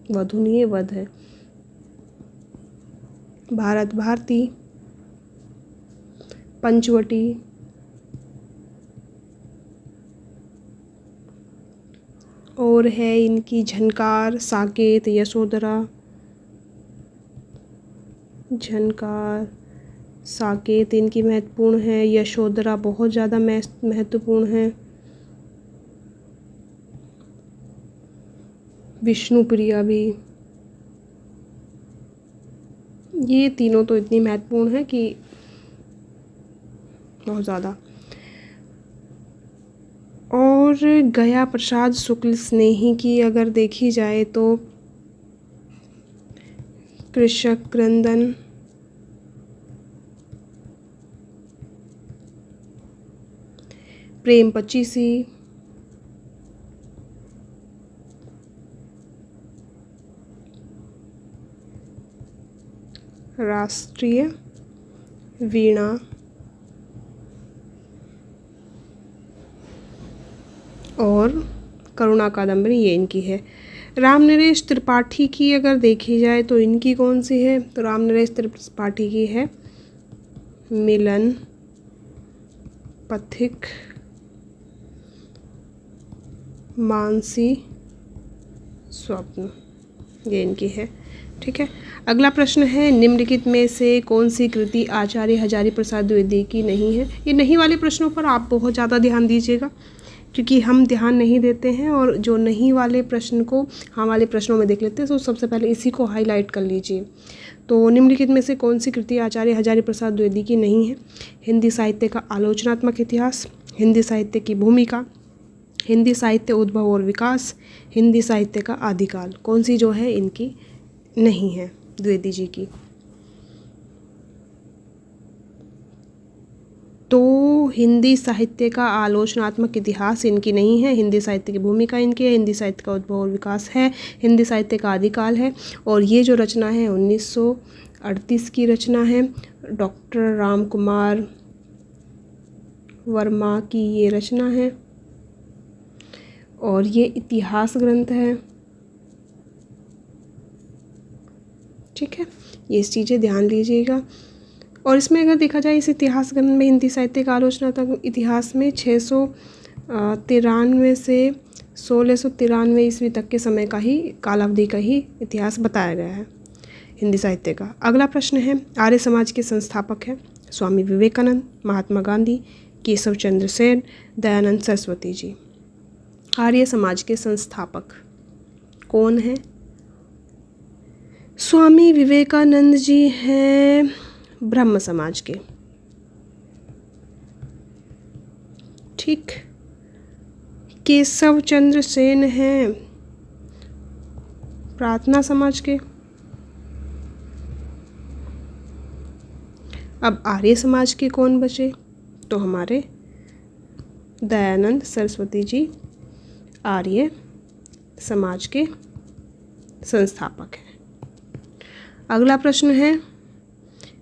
वधु नहीं है, वध है, भारत भारती, पंचवटी, और है इनकी झनकार, साकेत, यशोधरा, झनकार, साकेत इनकी महत्वपूर्ण है, यशोधरा बहुत ज़्यादा महत्वपूर्ण है, विष्णुप्रिया भी। ये तीनों तो इतनी महत्वपूर्ण है कि बहुत ज़्यादा। और गया प्रसाद शुक्ल स्नेही की अगर देखी जाए तो कृषक क्रंदन, प्रेम पचीसी, राष्ट्रीय वीणा, और करुणा कादम्बरी ये इनकी है। रामनरेश त्रिपाठी की अगर देखी जाए तो इनकी कौन सी है, तो रामनरेश त्रिपाठी की है मिलन, पथिक, मानसी, स्वप्न, ये इनकी है। ठीक है। अगला प्रश्न है, निम्नलिखित में से कौन सी कृति आचार्य हजारी प्रसाद द्विवेदी की नहीं है। ये नहीं वाले प्रश्नों पर आप बहुत ज़्यादा ध्यान दीजिएगा, क्योंकि हम ध्यान नहीं देते हैं, और जो नहीं वाले प्रश्न को हाँ वाले प्रश्नों में देख लेते हैं, तो सबसे पहले इसी को हाईलाइट कर लीजिए। तो निम्नलिखित में से कौन सी कृति आचार्य हजारी प्रसाद द्विवेदी की नहीं है। हिंदी साहित्य का आलोचनात्मक इतिहास, हिंदी साहित्य की भूमिका, हिंदी साहित्य उद्भव और विकास, हिंदी साहित्य का आदिकाल, कौन सी जो है इनकी नहीं है द्विवेदी जी की। तो हिंदी साहित्य का आलोचनात्मक इतिहास इनकी नहीं है, हिंदी साहित्य की भूमिका इनकी है, हिंदी साहित्य का उद्भव और विकास है, हिंदी साहित्य का आदिकाल है, और ये जो रचना है 1938 की रचना है, डॉक्टर राम कुमार वर्मा की ये रचना है, और ये इतिहास ग्रंथ है। ठीक है, ये चीज़ें ध्यान दीजिएगा। और इसमें अगर देखा जाए, इस इतिहास ग्रंथ में हिंदी साहित्य का आलोचनात्मक इतिहास में 693 से 1693 ईस्वी तक के समय का ही कालावधि का ही इतिहास बताया गया है हिंदी साहित्य का। अगला प्रश्न है, आर्य समाज के संस्थापक हैं स्वामी विवेकानंद, महात्मा गांधी, केशव चंद्र सेन, दयानंद सरस्वती जी। आर्य समाज के संस्थापक कौन हैं? स्वामी विवेकानंद जी हैं ब्रह्म समाज के। ठीक। केशव चंद्र सेन हैं प्रार्थना समाज के। अब आर्य समाज के कौन बचे? तो हमारे दयानंद सरस्वती जी आर्य समाज के संस्थापक हैं। अगला प्रश्न है,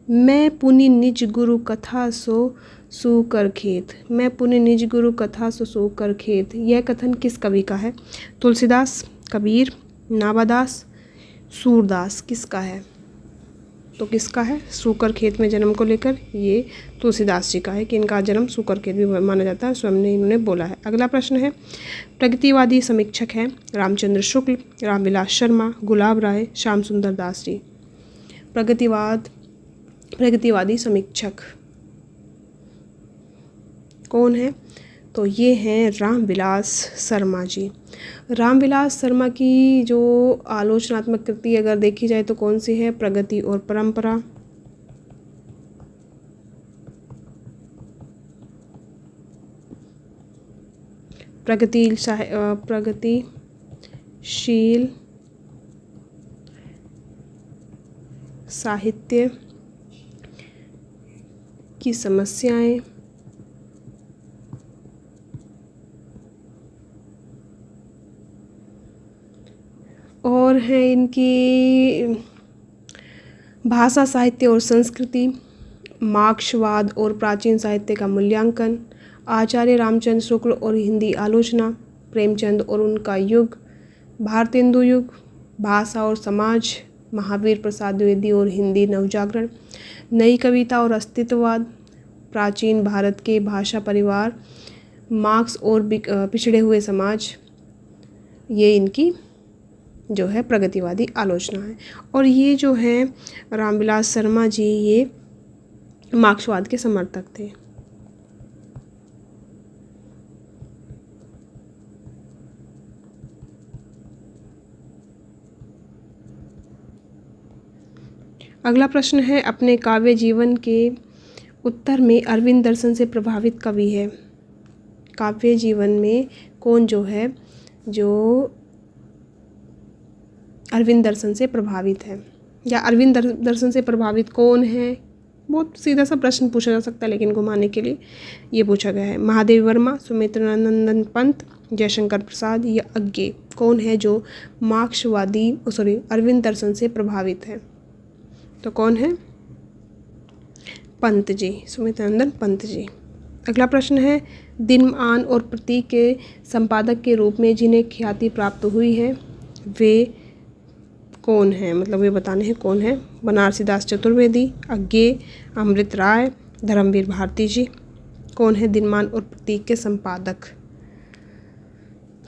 मैं पुनि निज गुरु कथा सो सूकर खेत। मैं पुनि निज गुरु कथा सो सूकर खेत, यह कथन किस कवि का है? तुलसीदास, कबीर, नाभादास, सूरदास, किसका है? तो किसका है? सूकर खेत में जन्म को लेकर ये तुलसीदास जी का है कि इनका जन्म सूकर खेत भी माना जाता है, स्वयं ने इन्होंने बोला है। अगला प्रश्न है, प्रगतिवादी समीक्षक हैं रामचंद्र शुक्ल, रामविलास शर्मा, गुलाब राय, श्याम सुंदर दास जी। प्रगतिवादी समीक्षक कौन है? तो ये हैं रामविलास शर्मा जी। रामविलास शर्मा की जो आलोचनात्मक कृति अगर देखी जाए तो कौन सी है? प्रगति और परंपरा, प्रगतिशील साहित्य की समस्याएं, और है इनकी भाषा साहित्य और संस्कृति, मार्क्सवाद और प्राचीन साहित्य का मूल्यांकन, आचार्य रामचंद्र शुक्ल और हिंदी आलोचना, प्रेमचंद और उनका युग, भारतेंदु युग, भाषा और समाज, महावीर प्रसाद द्विवेदी और हिंदी नवजागरण, नई कविता और अस्तित्ववाद, प्राचीन भारत के भाषा परिवार, मार्क्स और पिछड़े हुए समाज, ये इनकी जो है प्रगतिवादी आलोचना है। और ये जो है रामविलास शर्मा जी, ये मार्क्सवाद के समर्थक थे। अगला प्रश्न है, अपने काव्य जीवन के उत्तर में अरविंद दर्शन से प्रभावित कवि है। काव्य जीवन में कौन जो है जो अरविंद दर्शन से प्रभावित है, या अरविंद दर्शन से प्रभावित कौन है बहुत सीधा सा प्रश्न पूछा जा सकता है, लेकिन घुमाने के लिए ये पूछा गया है। महादेव वर्मा, सुमित्रानंदन पंत, जयशंकर प्रसाद या अज्ञे, कौन है जो मार्क्सवादी अरविंद दर्शन से प्रभावित है? तो कौन है? पंत जी, सुमित्रानंदन पंत जी। अगला प्रश्न है, दिनमान और प्रतीक के संपादक के रूप में जिन्हें ख्याति प्राप्त हुई है वे कौन है? मतलब वे बताने हैं कौन है। बनारसी दास चतुर्वेदी, अज्ञे, अमृत राय, धर्मवीर भारती जी। कौन है दिनमान और प्रतीक के संपादक?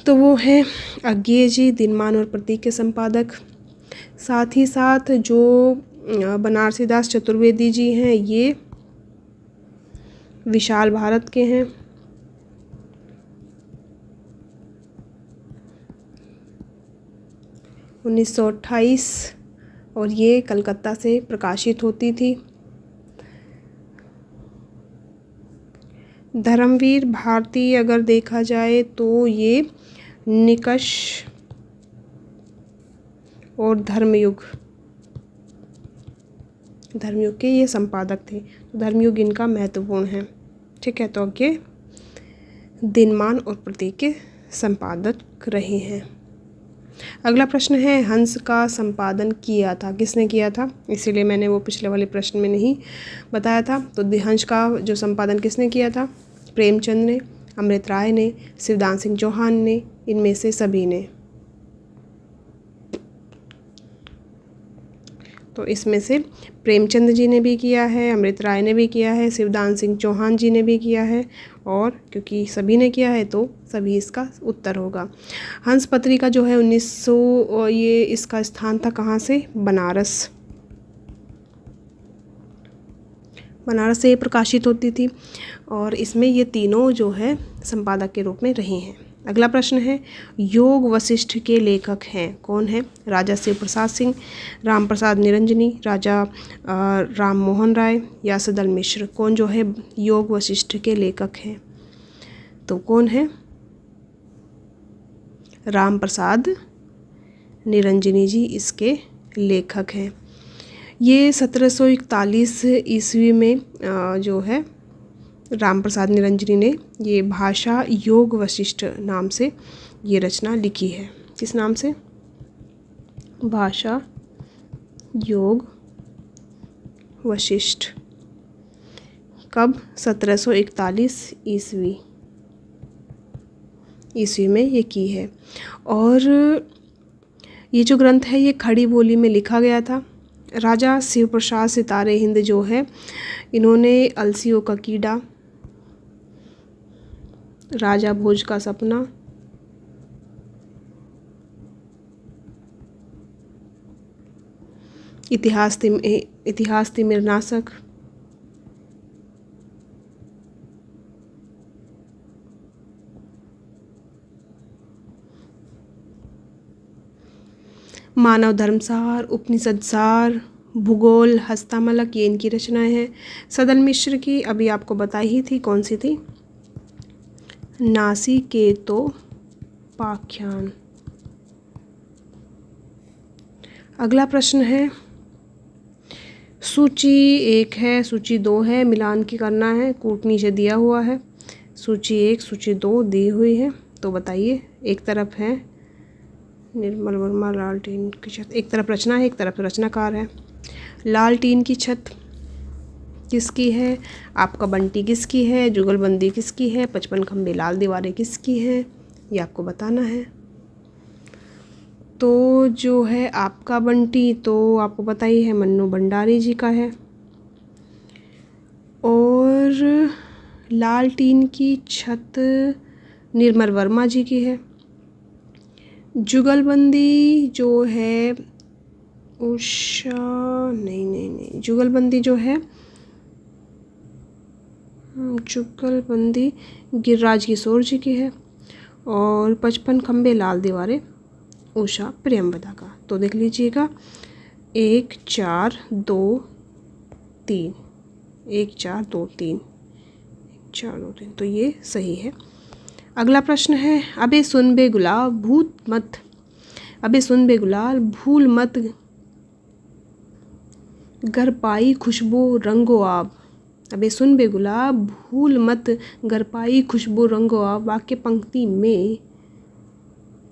तो वो है अज्ञे जी, दिनमान और प्रतीक के संपादक। साथ ही साथ जो बनारसी दास चतुर्वेदी जी हैं ये विशाल भारत के हैं। (1928) और ये कलकत्ता से प्रकाशित होती थी। धर्मवीर भारती अगर देखा जाए तो ये निकष और धर्मयुग के ये संपादक थे। तो धर्मयुग इनका महत्वपूर्ण है। ठीक है, तो आगे दिनमान और प्रतीक के संपादक रहे हैं। अगला प्रश्न है, हंस का संपादन किया था किसने किया था? इसीलिए मैंने वो पिछले वाले प्रश्न में नहीं बताया था। तो हंस का जो संपादन किसने किया था? प्रेमचंद ने, अमृत राय ने, शिवदान सिंह चौहान ने, इनमें से सभी ने। तो इसमें से प्रेमचंद जी ने भी किया है, अमृत राय ने भी किया है, शिवदान सिंह चौहान जी ने भी किया है, और क्योंकि सभी ने किया है तो सभी इसका उत्तर होगा। हंस पत्रिका जो है 1900 ये इसका स्थान था कहाँ से? बनारस से प्रकाशित होती थी और इसमें ये तीनों जो है संपादक के रूप में रहे हैं। अगला प्रश्न है, योग वशिष्ठ के लेखक हैं कौन है? राजा शिव प्रसाद सिंह, राम प्रसाद निरंजनी, राजा राम मोहन राय या सदल मिश्र। कौन जो है योग वशिष्ठ के लेखक हैं? तो कौन है? राम प्रसाद निरंजनी जी इसके लेखक हैं। ये 1741 ईस्वी में जो है राम प्रसाद निरंजनी ने ये भाषा योग वशिष्ठ नाम से ये रचना लिखी है। किस नाम से? भाषा योग वशिष्ठ। कब? 1741 ईस्वी में ये की है। और ये जो ग्रंथ है ये खड़ी बोली में लिखा गया था। राजा शिव प्रसाद सितारे हिंद जो है इन्होंने अलसियों का कीड़ा, राजा भोज का सपना, इतिहास तिमिरनाशक, मानव धर्मसार, उपनिषद सार, भूगोल, हस्तामलक, ये इनकी रचनाएं हैं। सदल मिश्र की अभी आपको बताई ही थी, कौन सी थी? नासिकेतोपाख्यान। अगला प्रश्न है, सूची 1 है, सूची 2 है, मिलान की करना है। कूट नीचे दिया हुआ है, सूची 1 सूची 2 दी हुई है। तो बताइए, एक तरफ है निर्मल वर्मा लाल टीन की छत, एक तरफ रचना है, एक तरफ रचनाकार है। लाल टीन की छत किसकी है? आपका बंटी किसकी है? जुगलबंदी किसकी है? 55 खंबे लाल दीवारें किसकी हैं? ये आपको बताना है। तो जो है आपका बंटी तो आपको पता ही है मन्नू भंडारी जी का है। और लाल टीन की छत निर्मल वर्मा जी की है। जुगलबंदी जो है उषा नहीं जुगलबंदी जो है जुगलबंदी गिरिराज किशोर जी की है। और 55 खंबे लाल दीवारें उषा प्रियंवदा का। तो देख लीजिएगा 1 4 2 3 1 4 2 3 4 2 3, तो ये सही है। अगला प्रश्न है, अबे सुन बे गुलाब भूल मत घर पाई खुशबू रंगो आब। अबे सुन बे गुलाब, भूल मत घर पाई खुशबू रंगो आब। वाक्य पंक्ति में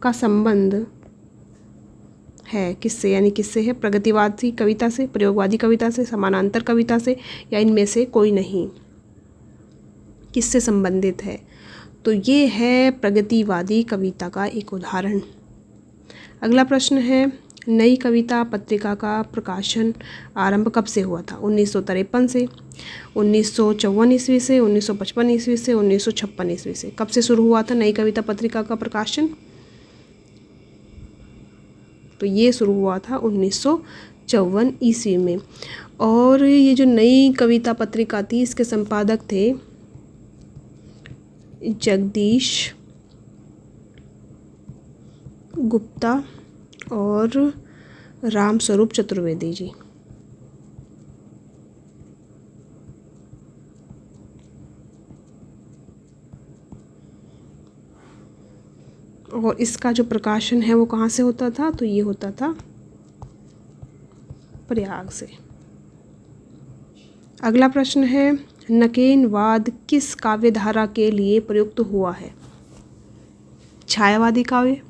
का संबंध है किससे, यानी किससे है? प्रगतिवादी कविता से, प्रयोगवादी कविता से, समानांतर कविता से, या इनमें से कोई नहीं? किससे संबंधित है? तो ये है प्रगतिवादी कविता का एक उदाहरण। अगला प्रश्न है, नई कविता पत्रिका का प्रकाशन आरंभ कब से हुआ था? 1953 से, 1954 ईस्वी से, 1955 ईस्वी से, 1956 ईस्वी से। कब से शुरू हुआ था नई कविता पत्रिका का प्रकाशन? तो ये शुरू हुआ था 1954 ईस्वी में। और ये जो नई कविता पत्रिका थी, इसके संपादक थे जगदीश गुप्ता और रामस्वरूप चतुर्वेदी जी। और इसका जो प्रकाशन है वो कहाँ से होता था? तो ये होता था प्रयाग से। अगला प्रश्न है, नकेनवाद किस काव्यधारा के लिए प्रयुक्त हुआ है? छायावादी काव्य,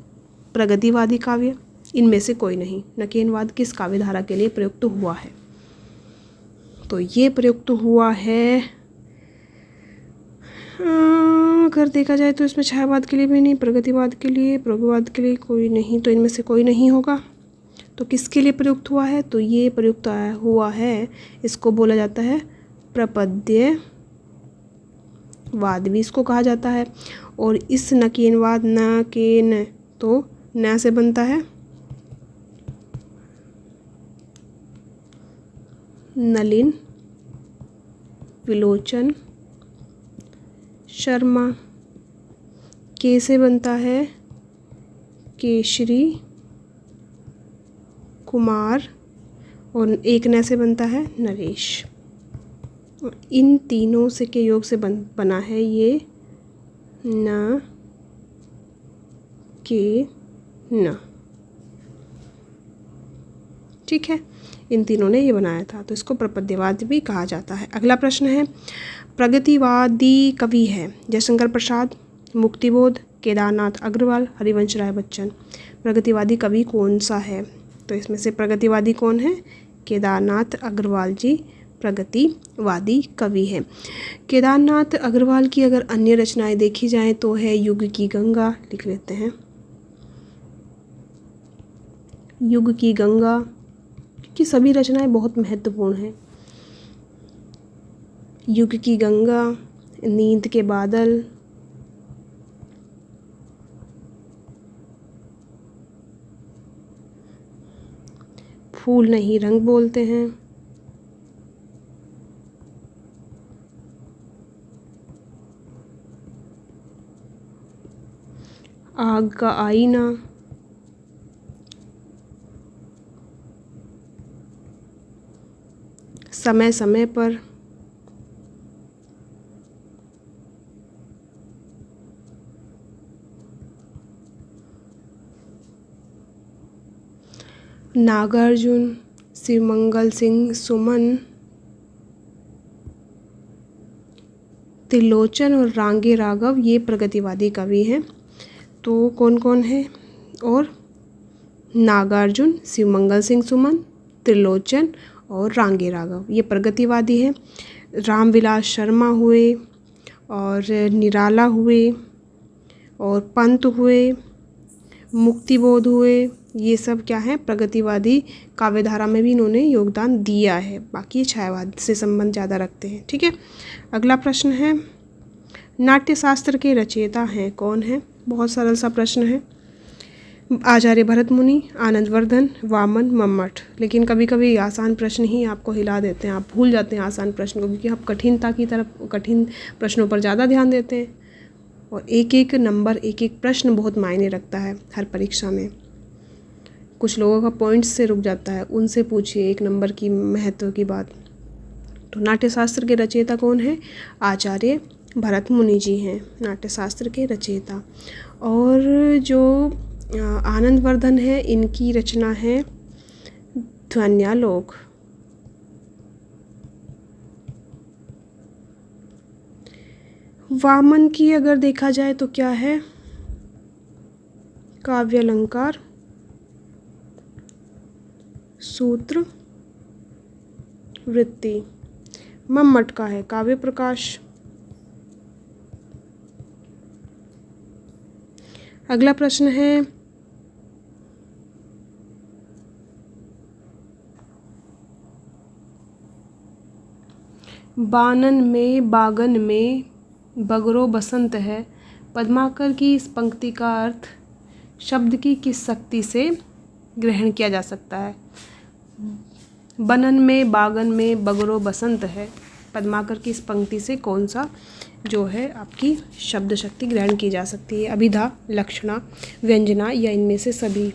प्रगतिवादी काव्य, इनमें से कोई नहीं। नकेनवाद किस काव्यधारा के लिए प्रयुक्त हुआ है? तो ये प्रयुक्त हुआ है, अगर देखा जाए तो इसमें छायावाद के लिए भी नहीं, प्रगतिवाद के लिए, प्रयोगवाद के लिए कोई नहीं, तो इनमें से कोई नहीं होगा। तो किसके लिए प्रयुक्त हुआ है? तो ये प्रयुक्त हुआ है, इसको बोला जाता है प्रपद्यवाद भी इसको कहा जाता है। और इस नकेनवाद, नकेन तो न से बनता है, नलिन, विलोचन, शर्मा। के से बनता है केशरी, कुमार, और एक न से बनता है नरेश। इन तीनों से के योग से बना है ये न के न। ठीक है, इन तीनों ने ये बनाया था, तो इसको प्रपद्यवाद भी कहा जाता है। अगला प्रश्न है, प्रगतिवादी कवि है जयशंकर प्रसाद, मुक्तिबोध, केदारनाथ अग्रवाल, हरिवंश राय बच्चन। प्रगतिवादी कवि कौन सा है? तो इसमें से प्रगतिवादी कौन है? केदारनाथ अग्रवाल जी प्रगतिवादी कवि हैं। केदारनाथ अग्रवाल की अगर अन्य रचनाएं देखी जाएं तो है युग की गंगा, लिख लेते हैं युग की गंगा, की सभी रचनाएं बहुत महत्वपूर्ण हैं। युग की गंगा, नींद के बादल, फूल नहीं रंग बोलते हैं, आग का आईना, समय समय पर, नागार्जुन, शिवमंगल सिंह सुमन, त्रिलोचन और रांगे राघव, ये प्रगतिवादी कवि हैं। तो कौन कौन है? और नागार्जुन, शिवमंगल सिंह सुमन, त्रिलोचन और रांगे राघव, ये प्रगतिवादी हैं। रामविलास शर्मा हुए, और निराला हुए, और पंत हुए, मुक्तिबोध हुए, ये सब क्या है? प्रगतिवादी काव्यधारा में भी इन्होंने योगदान दिया है। बाकी ये छायावाद से संबंध ज़्यादा रखते हैं। ठीक है, अगला प्रश्न है, नाट्यशास्त्र के रचयिता हैं कौन है? बहुत सरल सा प्रश्न है। आचार्य भरत मुनि, आनंदवर्धन, वामन, मम्मट। लेकिन कभी कभी आसान प्रश्न ही आपको हिला देते हैं, आप भूल जाते हैं आसान प्रश्न को, क्योंकि आप कठिनता की तरफ, कठिन प्रश्नों पर ज़्यादा ध्यान देते हैं। और एक एक नंबर, एक एक प्रश्न बहुत मायने रखता है हर परीक्षा में। कुछ लोगों का पॉइंट्स से रुक जाता है, उनसे पूछिए एक नंबर की महत्व की बात। तो नाट्यशास्त्र के रचयिता कौन है? आचार्य भरत मुनि जी हैं नाट्यशास्त्र के रचयिता। और जो आनंदवर्धन है, इनकी रचना है ध्वन्यालोक। वामन की अगर देखा जाए तो क्या है, काव्य अलंकार, सूत्र, वृत्ति। मम्मट का है काव्य प्रकाश। अगला प्रश्न है, बानन में बागन में बगरो बसंत है। पद्माकर की इस पंक्ति का अर्थ शब्द की किस शक्ति से ग्रहण किया जा सकता है? बनन में बागन में बगरो बसंत है। पद्माकर की इस पंक्ति से कौन सा जो है आपकी शब्द शक्ति ग्रहण की जा सकती है? अभिधा, लक्षणा, व्यंजना या इनमें से सभी?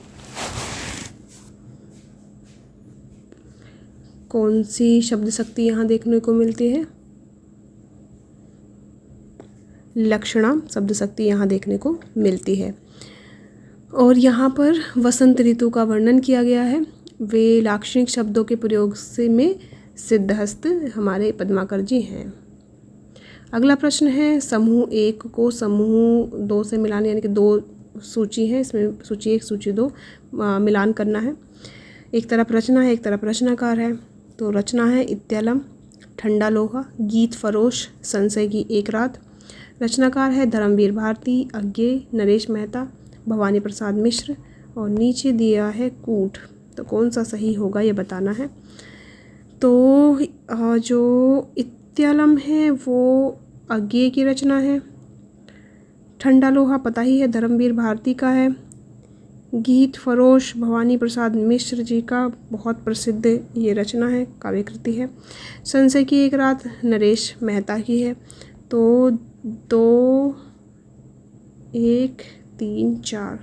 कौन सी शब्द शक्ति यहाँ देखने को मिलती है? लक्षणा शब्द शक्ति यहाँ देखने को मिलती है। और यहाँ पर वसंत ऋतु का वर्णन किया गया है। वे लाक्षणिक शब्दों के प्रयोग से में सिद्धहस्त हमारे पद्माकर जी हैं। अगला प्रश्न है, समूह 1 को समूह 2 से मिलाने, यानी कि 2 सूची है, इसमें सूची 1 सूची 2 मिलान करना है। एक तरफ रचना है, एक तरफ रचनाकार है। तो रचना है इत्यालम, ठंडा लोहा, गीत फरोश, संशय की एक रात। रचनाकार है धर्मवीर भारती, अज्ञेय, नरेश मेहता, भवानी प्रसाद मिश्र। और नीचे दिया है कूट। तो कौन सा सही होगा ये बताना है। तो जो इत्यालम है वो अज्ञेय की रचना है। ठंडा लोहा पता ही है धर्मवीर भारती का है। गीत फरोश भवानी प्रसाद मिश्र जी का बहुत प्रसिद्ध ये रचना है, काव्यकृति है। संशय की एक रात नरेश मेहता की है। तो 2 1 3 4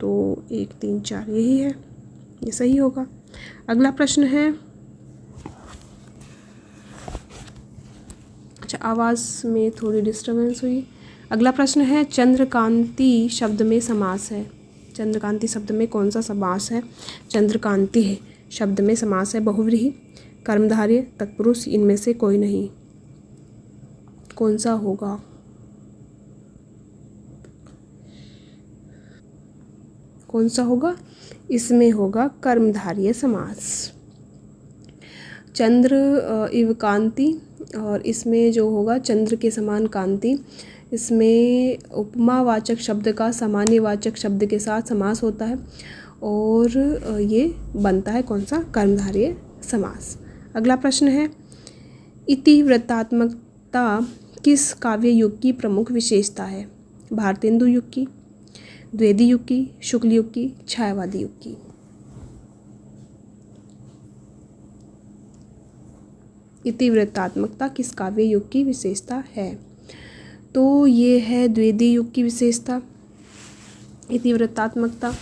2 1 3 4 यही है, ये सही होगा। अगला प्रश्न है, अच्छा आवाज़ में थोड़ी डिस्टर्बेंस हुई। अगला प्रश्न है, चंद्रकांति शब्द में समास है। चंद्रकांति शब्द में कौन सा समास है? चंद्रकांति है शब्द में समास है बहुव्रीहि, कर्मधारय, तत्पुरुष, इनमें से कोई नहीं। कौन सा होगा? कौन सा होगा? इसमें होगा कर्मधारय समास। चंद्र इव कांति, और इसमें जो होगा चंद्र के समान कांति, इसमें उपमावाचक शब्द का सामान्यवाचक शब्द के साथ समास होता है और ये बनता है कौन सा? कर्मधारय समास। अगला प्रश्न है, इतिवृत्तात्मकता किस काव्य युग की प्रमुख विशेषता है? भारतेंदु युग की, द्विवेदी युग की, शुक्ल युग की, छायावादी युग की? इतिवृत्तात्मकता किस काव्य युग की विशेषता है? तो ये है द्विवेदी युग की विशेषता इतिवृत्तात्मकता।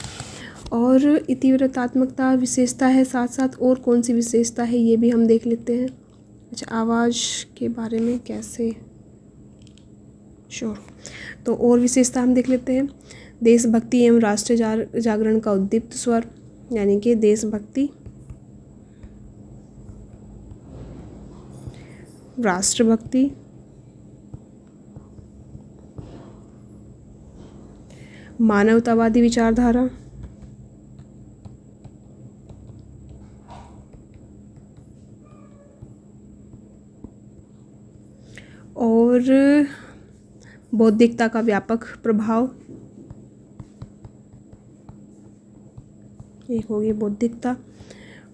और इतिवृत्तात्मकता विशेषता है, साथ साथ और कौन सी विशेषता है ये भी हम देख लेते हैं। अच्छा, आवाज़ के बारे में कैसे? श्योर। तो और विशेषता हम देख लेते हैं। देशभक्ति एवं राष्ट्रीय जागरण का उद्दीप्त स्वर, यानी कि देशभक्ति, राष्ट्रभक्ति, मानवतावादी विचारधारा, और बौद्धिकता का व्यापक प्रभाव, एक होगी बौद्धिकता।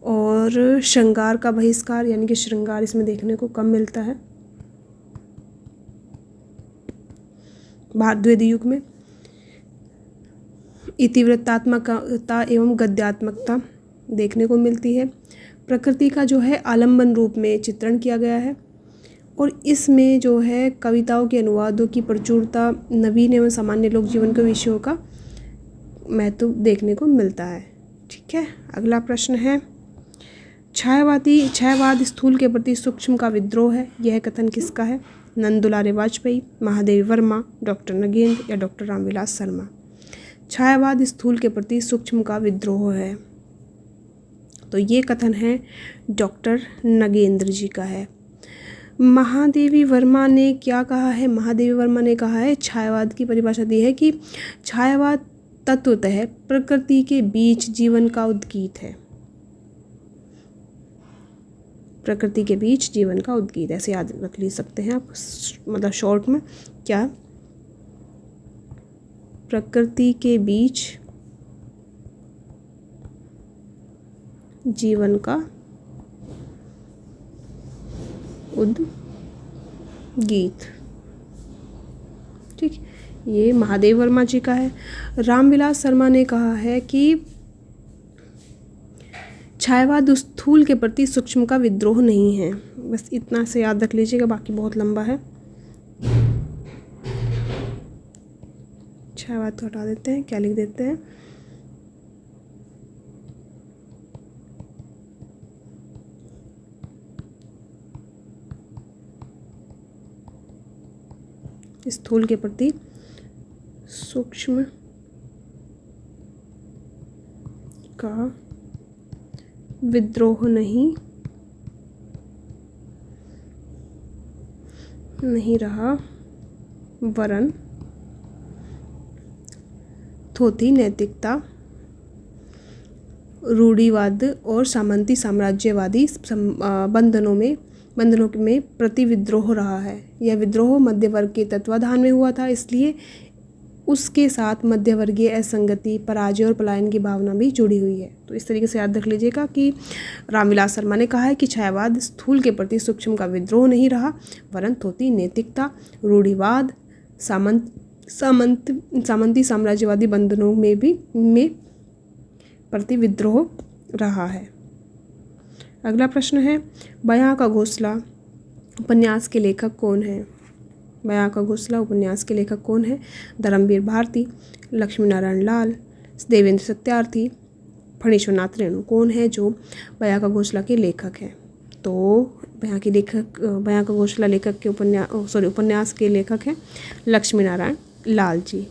और श्रृंगार का बहिष्कार, यानी कि श्रृंगार इसमें देखने को कम मिलता है द्विवेदी युग में। इतिवृत्तात्मकता एवं गद्यात्मकता देखने को मिलती है। प्रकृति का जो है आलम्बन रूप में चित्रण किया गया है और इसमें जो है कविताओं के अनुवादों की प्रचुरता, नवीन एवं सामान्य लोक जीवन के विषयों का महत्व देखने को मिलता है। ठीक है, अगला प्रश्न है, छायावाद स्थूल के प्रति सूक्ष्म का विद्रोह है। यह कथन किसका है? नंदुलारे वाजपेयी, महादेवी वर्मा, डॉक्टर नगेंद्र या डॉक्टर रामविलास शर्मा? छायावाद स्थूल के प्रति सूक्ष्म का विद्रोह है, तो ये कथन है डॉक्टर नगेंद्र जी का है। महादेवी वर्मा ने क्या कहा है? महादेवी वर्मा ने कहा है, छायावाद की परिभाषा दी है कि छायावाद तत्वतः प्रकृति के बीच जीवन का उद्गीत है। प्रकृति के बीच जीवन का उद्गीत, ऐसे याद रख ली सकते हैं आप, मतलब शॉर्ट में क्या, प्रकृति के बीच जीवन का उद्गीत। ठीक, ये महादेव वर्मा जी का है। रामविलास शर्मा ने कहा है कि छायावाद स्थूल के प्रति सूक्ष्म का विद्रोह नहीं है। बस इतना से याद रख लीजिएगा, बाकी बहुत लंबा है। छायावाद को हटा देते हैं, क्या लिख देते हैं, स्थूल के प्रति सूक्ष्म का विद्रोह नहीं रहा, वरन थोथी नैतिकता, रूढ़िवाद और सामंती साम्राज्यवादी बंधनों में प्रति विद्रोह रहा है। यह विद्रोह मध्य वर्ग के तत्वाधान में हुआ था, इसलिए उसके साथ मध्यवर्गीय असंगति, पराजय और पलायन की भावना भी जुड़ी हुई है। तो इस तरीके से याद रख लीजिएगा कि रामविलास शर्मा ने कहा है कि छायावाद स्थूल के प्रति सूक्ष्म का विद्रोह नहीं रहा, वरन थोथी नैतिकता, रूढ़िवाद, सामंती साम्राज्यवादी बंधनों में प्रति विद्रोह रहा है। अगला प्रश्न है, बयां का घोंसला उपन्यास के लेखक कौन है? बयां का घोंसला उपन्यास के लेखक कौन है? धर्मवीर भारती, लक्ष्मी नारायण लाल, देवेंद्र सत्यार्थी, फणीश्वर नाथ रेणु। कौन है जो बयां का घोंसला के लेखक हैं? तो बयां का घोंसला लेखक के उपन्यास के लेखक हैं लक्ष्मी नारायण लाल जी।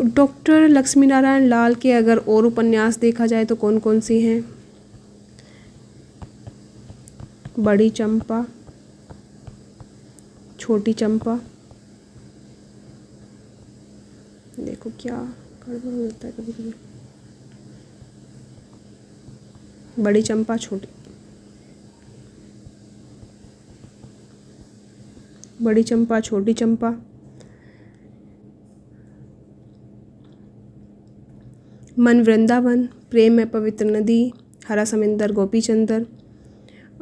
डॉक्टर लक्ष्मी नारायण लाल के अगर और उपन्यास देखा जाए तो कौन कौन सी हैं? बड़ी चंपा, छोटी चंपा, देखो क्या गड़बड़ हो जाता है कभी कभी, बड़ी चंपा, बड़ी चंपा, छोटी चंपा, मन वृंदावन, प्रेम में पवित्र नदी, हरा समुंदर, गोपी चंदर,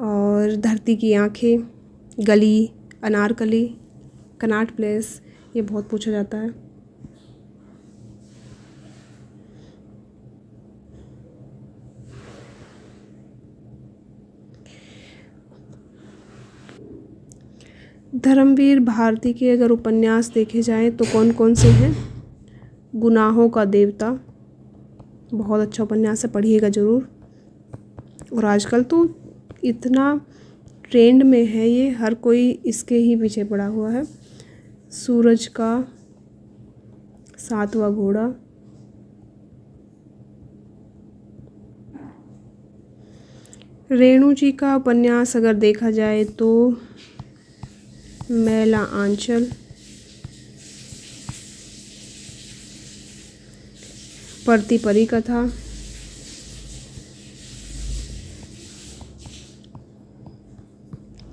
और धरती की आंखें, गली, अनारकली, कनॉट प्लेस, ये बहुत पूछा जाता है। धर्मवीर भारती के अगर उपन्यास देखे जाएं तो कौन कौन से हैं? गुनाहों का देवता, बहुत अच्छा उपन्यास है, पढ़िएगा ज़रूर। और आजकल तो इतना ट्रेंड में है ये, हर कोई इसके ही पीछे पड़ा हुआ है। सूरज का सातवां घोड़ा, रेणु जी का उपन्यास अगर देखा जाए तो मैला आंचल, परती परी कथा,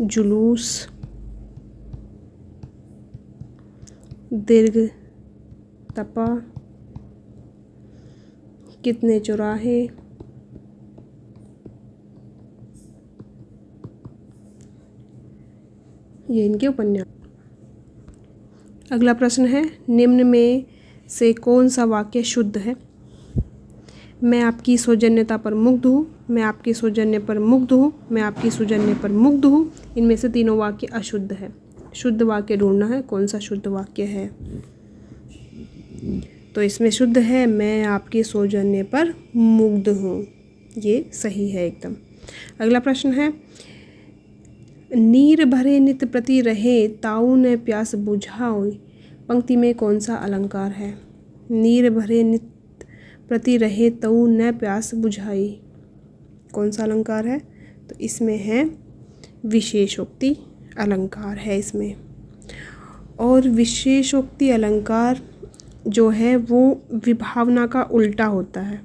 जुलूस, दीर्घ तपा, कितने चौराहे, ये इनके उपन्यास। अगला प्रश्न है, निम्न में से कौन सा वाक्य शुद्ध है? मैं आपकी सौजन्यता पर मुग्ध हूँ, मैं आपके सौजन्य पर मुग्ध हूँ, मैं आपकी सौजन्य पर मुग्ध हूँ। इनमें से तीनों वाक्य अशुद्ध है। शुद्ध वाक्य ढूंढना है, कौन सा शुद्ध वाक्य है। तो इसमें शुद्ध है, मैं आपके सौजन्य पर मुग्ध हूँ, ये सही है एकदम। अगला प्रश्न है, नीर भरे नित प्रति रहे ताऊ न प्यास बुझाओ, पंक्ति में कौन सा अलंकार है? नीर भरे नित प्रति रहे तऊ न प्यास बुझाई, कौन सा अलंकार है? तो इसमें है विशेषोक्ति अलंकार है इसमें। और विशेषोक्ति अलंकार जो है वो विभावना का उल्टा होता है।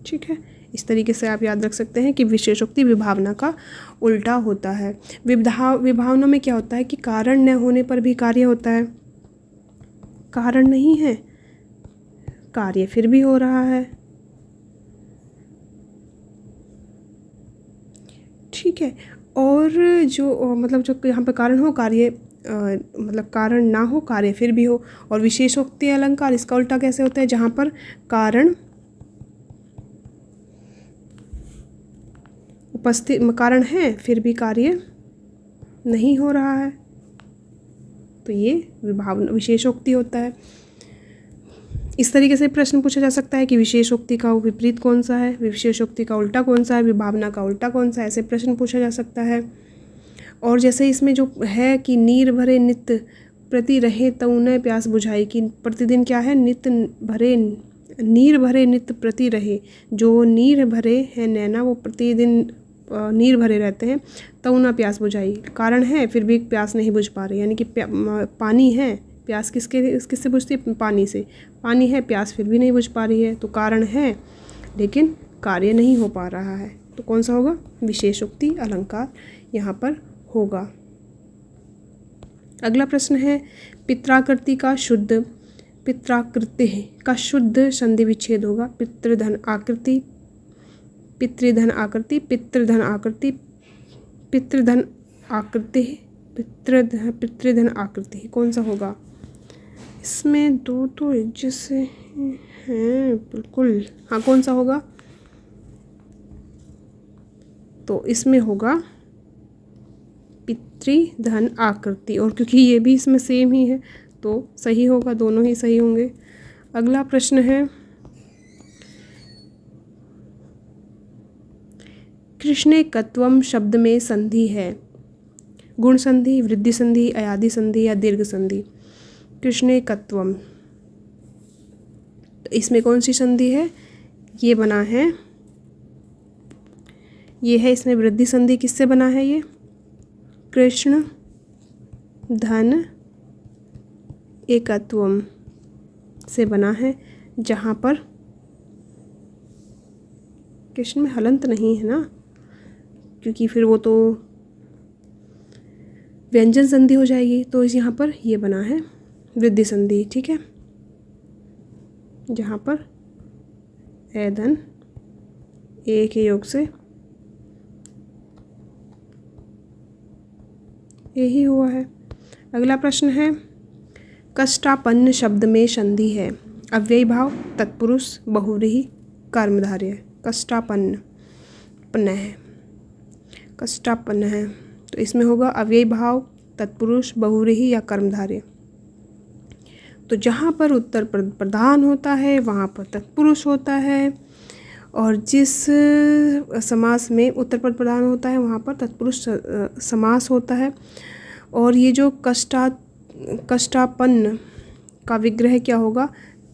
ठीक है, इस तरीके से आप याद रख सकते हैं कि विशेषोक्ति विभावना का उल्टा होता है। विभावना में क्या होता है कि कारण न होने पर भी कार्य होता है, कारण नहीं है कार्य फिर भी हो रहा है। ठीक है, और जो मतलब जो यहाँ पर कारण हो कार्य मतलब कारण ना हो कार्य फिर भी हो। और विशेषोक्ति अलंकार इसका उल्टा कैसे होता है, जहाँ पर कारण उपस्थित कारण है फिर भी कार्य नहीं हो रहा है, तो ये विभावना विशेषोक्ति होता है। इस तरीके से प्रश्न पूछा जा सकता है कि विशेषोक्ति का विपरीत कौन सा है, विशेषोक्ति का उल्टा कौन सा है, विभावना का उल्टा कौन सा है, ऐसे प्रश्न पूछा जा सकता है। और जैसे इसमें जो है कि नीर भरे नित्य प्रति रहे तउन प्यास बुझाई, कि प्रतिदिन क्या है, नित्य भरे नीर भरे नित्य प्रति रहे, जो नीर भरे हैं नैना वो प्रतिदिन नीर भरे रहते हैं, तउन प्यास बुझाई, कारण है फिर भी प्यास नहीं बुझ पा रही, यानी कि पानी है, प्यास किससे बुझती है, पानी से, पानी है प्यास फिर भी नहीं बुझ पा रही है, तो कारण है लेकिन कार्य नहीं हो पा रहा है, तो कौन सा होगा, विशेषोक्ति अलंकार यहाँ पर होगा। अगला प्रश्न है पित्राकृति का शुद्ध, पित्राकृति का शुद्ध संधि विच्छेद होगा, पितृधन आकृति, पितृधन आकृति, पितृधन आकृति, पितृधन आकृति, पितृधन आकृति, कौन सा होगा। इसमें दो तो एक जैसे हैं बिल्कुल, हाँ कौन सा होगा, तो इसमें होगा पितृधन आकृति, और क्योंकि ये भी इसमें सेम ही है तो सही होगा, दोनों ही सही होंगे। अगला प्रश्न है कृष्णेकत्वम शब्द में संधि है, गुण संधि, वृद्धि संधि, अयादि संधि या दीर्घ संधि। कृष्णेकत्वम, तो इसमें कौन सी संधि है, ये बना है, ये है इसमें वृद्धि संधि, किससे बना है, ये कृष्ण धन एकत्वम से बना है, जहाँ पर कृष्ण में हलंत नहीं है ना, क्योंकि फिर वो तो व्यंजन संधि हो जाएगी, तो इस यहाँ पर ये बना है वृद्धि संधि। ठीक है, जहाँ पर ए धन ए के योग से यही हुआ है। अगला प्रश्न है कष्टापन्न शब्द में संधि है, अव्ययी भाव, तत्पुरुष, बहुव्रीहि, कर्मधारय। कष्टापन्न पन्न है, कष्टापन्न है, तो इसमें होगा अव्ययी भाव, तत्पुरुष, बहुव्रीहि या कर्मधारय। तो जहाँ पर उत्तर प्रधान होता है वहाँ पर तत्पुरुष होता है, और जिस समास में उत्तर पद प्रधान होता है वहाँ पर तत्पुरुष समास होता है। और ये जो कष्टापन्न का विग्रह क्या होगा,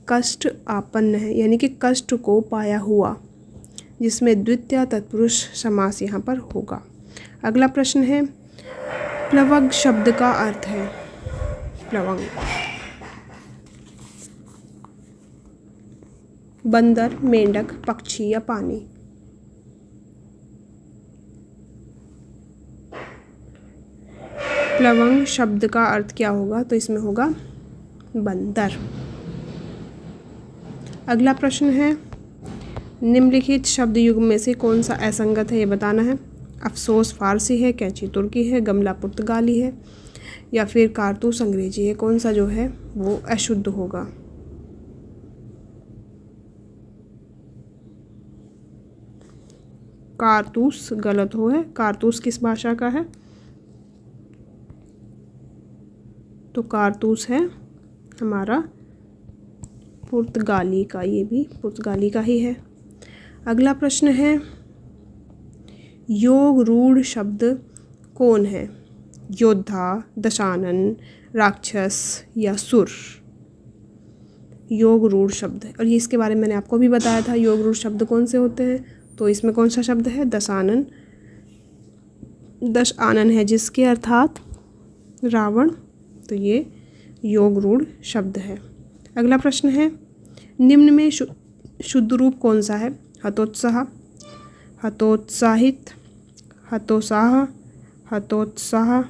कष्ट आपन्न है, यानी कि कष्ट को पाया हुआ, जिसमें द्वितीय तत्पुरुष समास यहाँ पर होगा। अगला प्रश्न है प्लवग शब्द का अर्थ है, प्लवंग बंदर, मेंढक, पक्षी या पानी। प्लवंग शब्द का अर्थ क्या होगा, तो इसमें होगा बंदर। अगला प्रश्न है निम्नलिखित शब्द युग्म में से कौन सा असंगत है, ये बताना है। अफसोस फारसी है, कैंची तुर्की है, गमला पुर्तगाली है या फिर कारतूस अंग्रेजी है, कौन सा जो है वो अशुद्ध होगा। कारतूस गलत हो है, कारतूस किस भाषा का है, तो कारतूस है हमारा पुर्तगाली का, ये भी पुर्तगाली का ही है। अगला प्रश्न है योग रूढ़ शब्द कौन है, योद्धा, दशानन, राक्षस या सुर। योग रूढ़ शब्द है। और ये इसके बारे में मैंने आपको भी बताया था, योग रूढ़ शब्द कौन से होते हैं। तो इसमें कौन सा शब्द है, दशानन। दश आनन है जिसके अर्थात रावण, तो ये योग रूढ़ शब्द है। अगला प्रश्न है, निम्न में शुद्ध रूप कौन सा है। हतोत्साह, हतोत्साहित, हतोत्साह, हतोत्साह,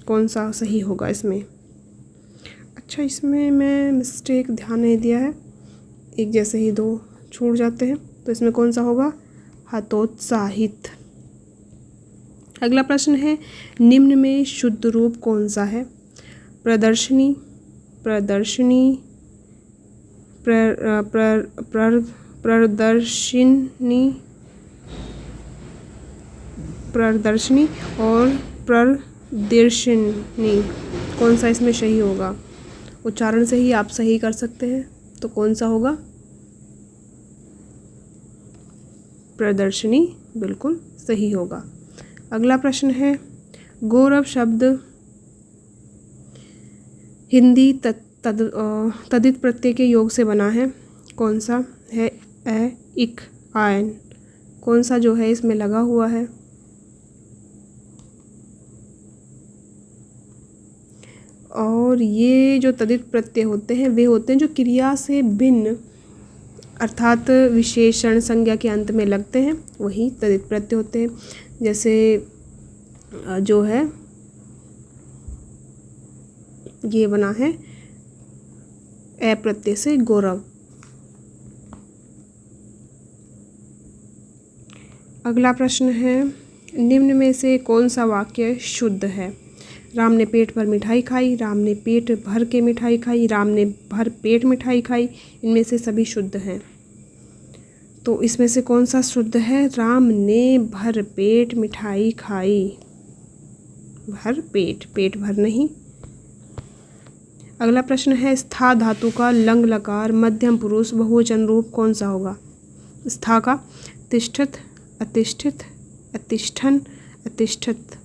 कौन सा सही होगा इसमें। अच्छा, इसमें मैं मिस्टेक ध्यान नहीं दिया है, एक जैसे ही दो छूट जाते हैं, तो इसमें कौन सा होगा, हतोत्साहित। अगला प्रश्न है, निम्न में शुद्ध रूप कौन सा है। प्रदर्शनी, प्रदर्शनी, प्रदर्शिनी, प्रदर्शनी और प्रदर्शनी, कौन सा इसमें सही होगा। उच्चारण से ही आप सही कर सकते हैं, तो कौन सा होगा, प्रदर्शनी बिल्कुल सही होगा। अगला प्रश्न है, गौरव शब्द हिंदी तदित प्रत्यय के योग से बना है, कौन सा है, ए, इक, आयन, कौन सा जो है इसमें लगा हुआ है। और ये जो तदित प्रत्यय होते हैं वे होते हैं जो क्रिया से भिन्न अर्थात विशेषण संज्ञा के अंत में लगते हैं, वही तदित प्रत्यय होते हैं। जैसे जो है ये बना है ए प्रत्यय से गौरव। अगला प्रश्न है, निम्न में से कौन सा वाक्य शुद्ध है। राम ने पेट भर मिठाई खाई, राम ने पेट भर के मिठाई खाई, राम ने भर पेट मिठाई खाई, इनमें से सभी शुद्ध हैं। तो इसमें से कौन सा शुद्ध है, राम ने भर पेट मिठाई खाई, भर पेट, पेट भर नहीं। अगला प्रश्न है, स्था धातु का लंग लकार मध्यम पुरुष बहुवचन रूप कौन सा होगा। स्था का तिष्ठित, अतिष्ठित, अतिष्ठन, अतिष्ठित,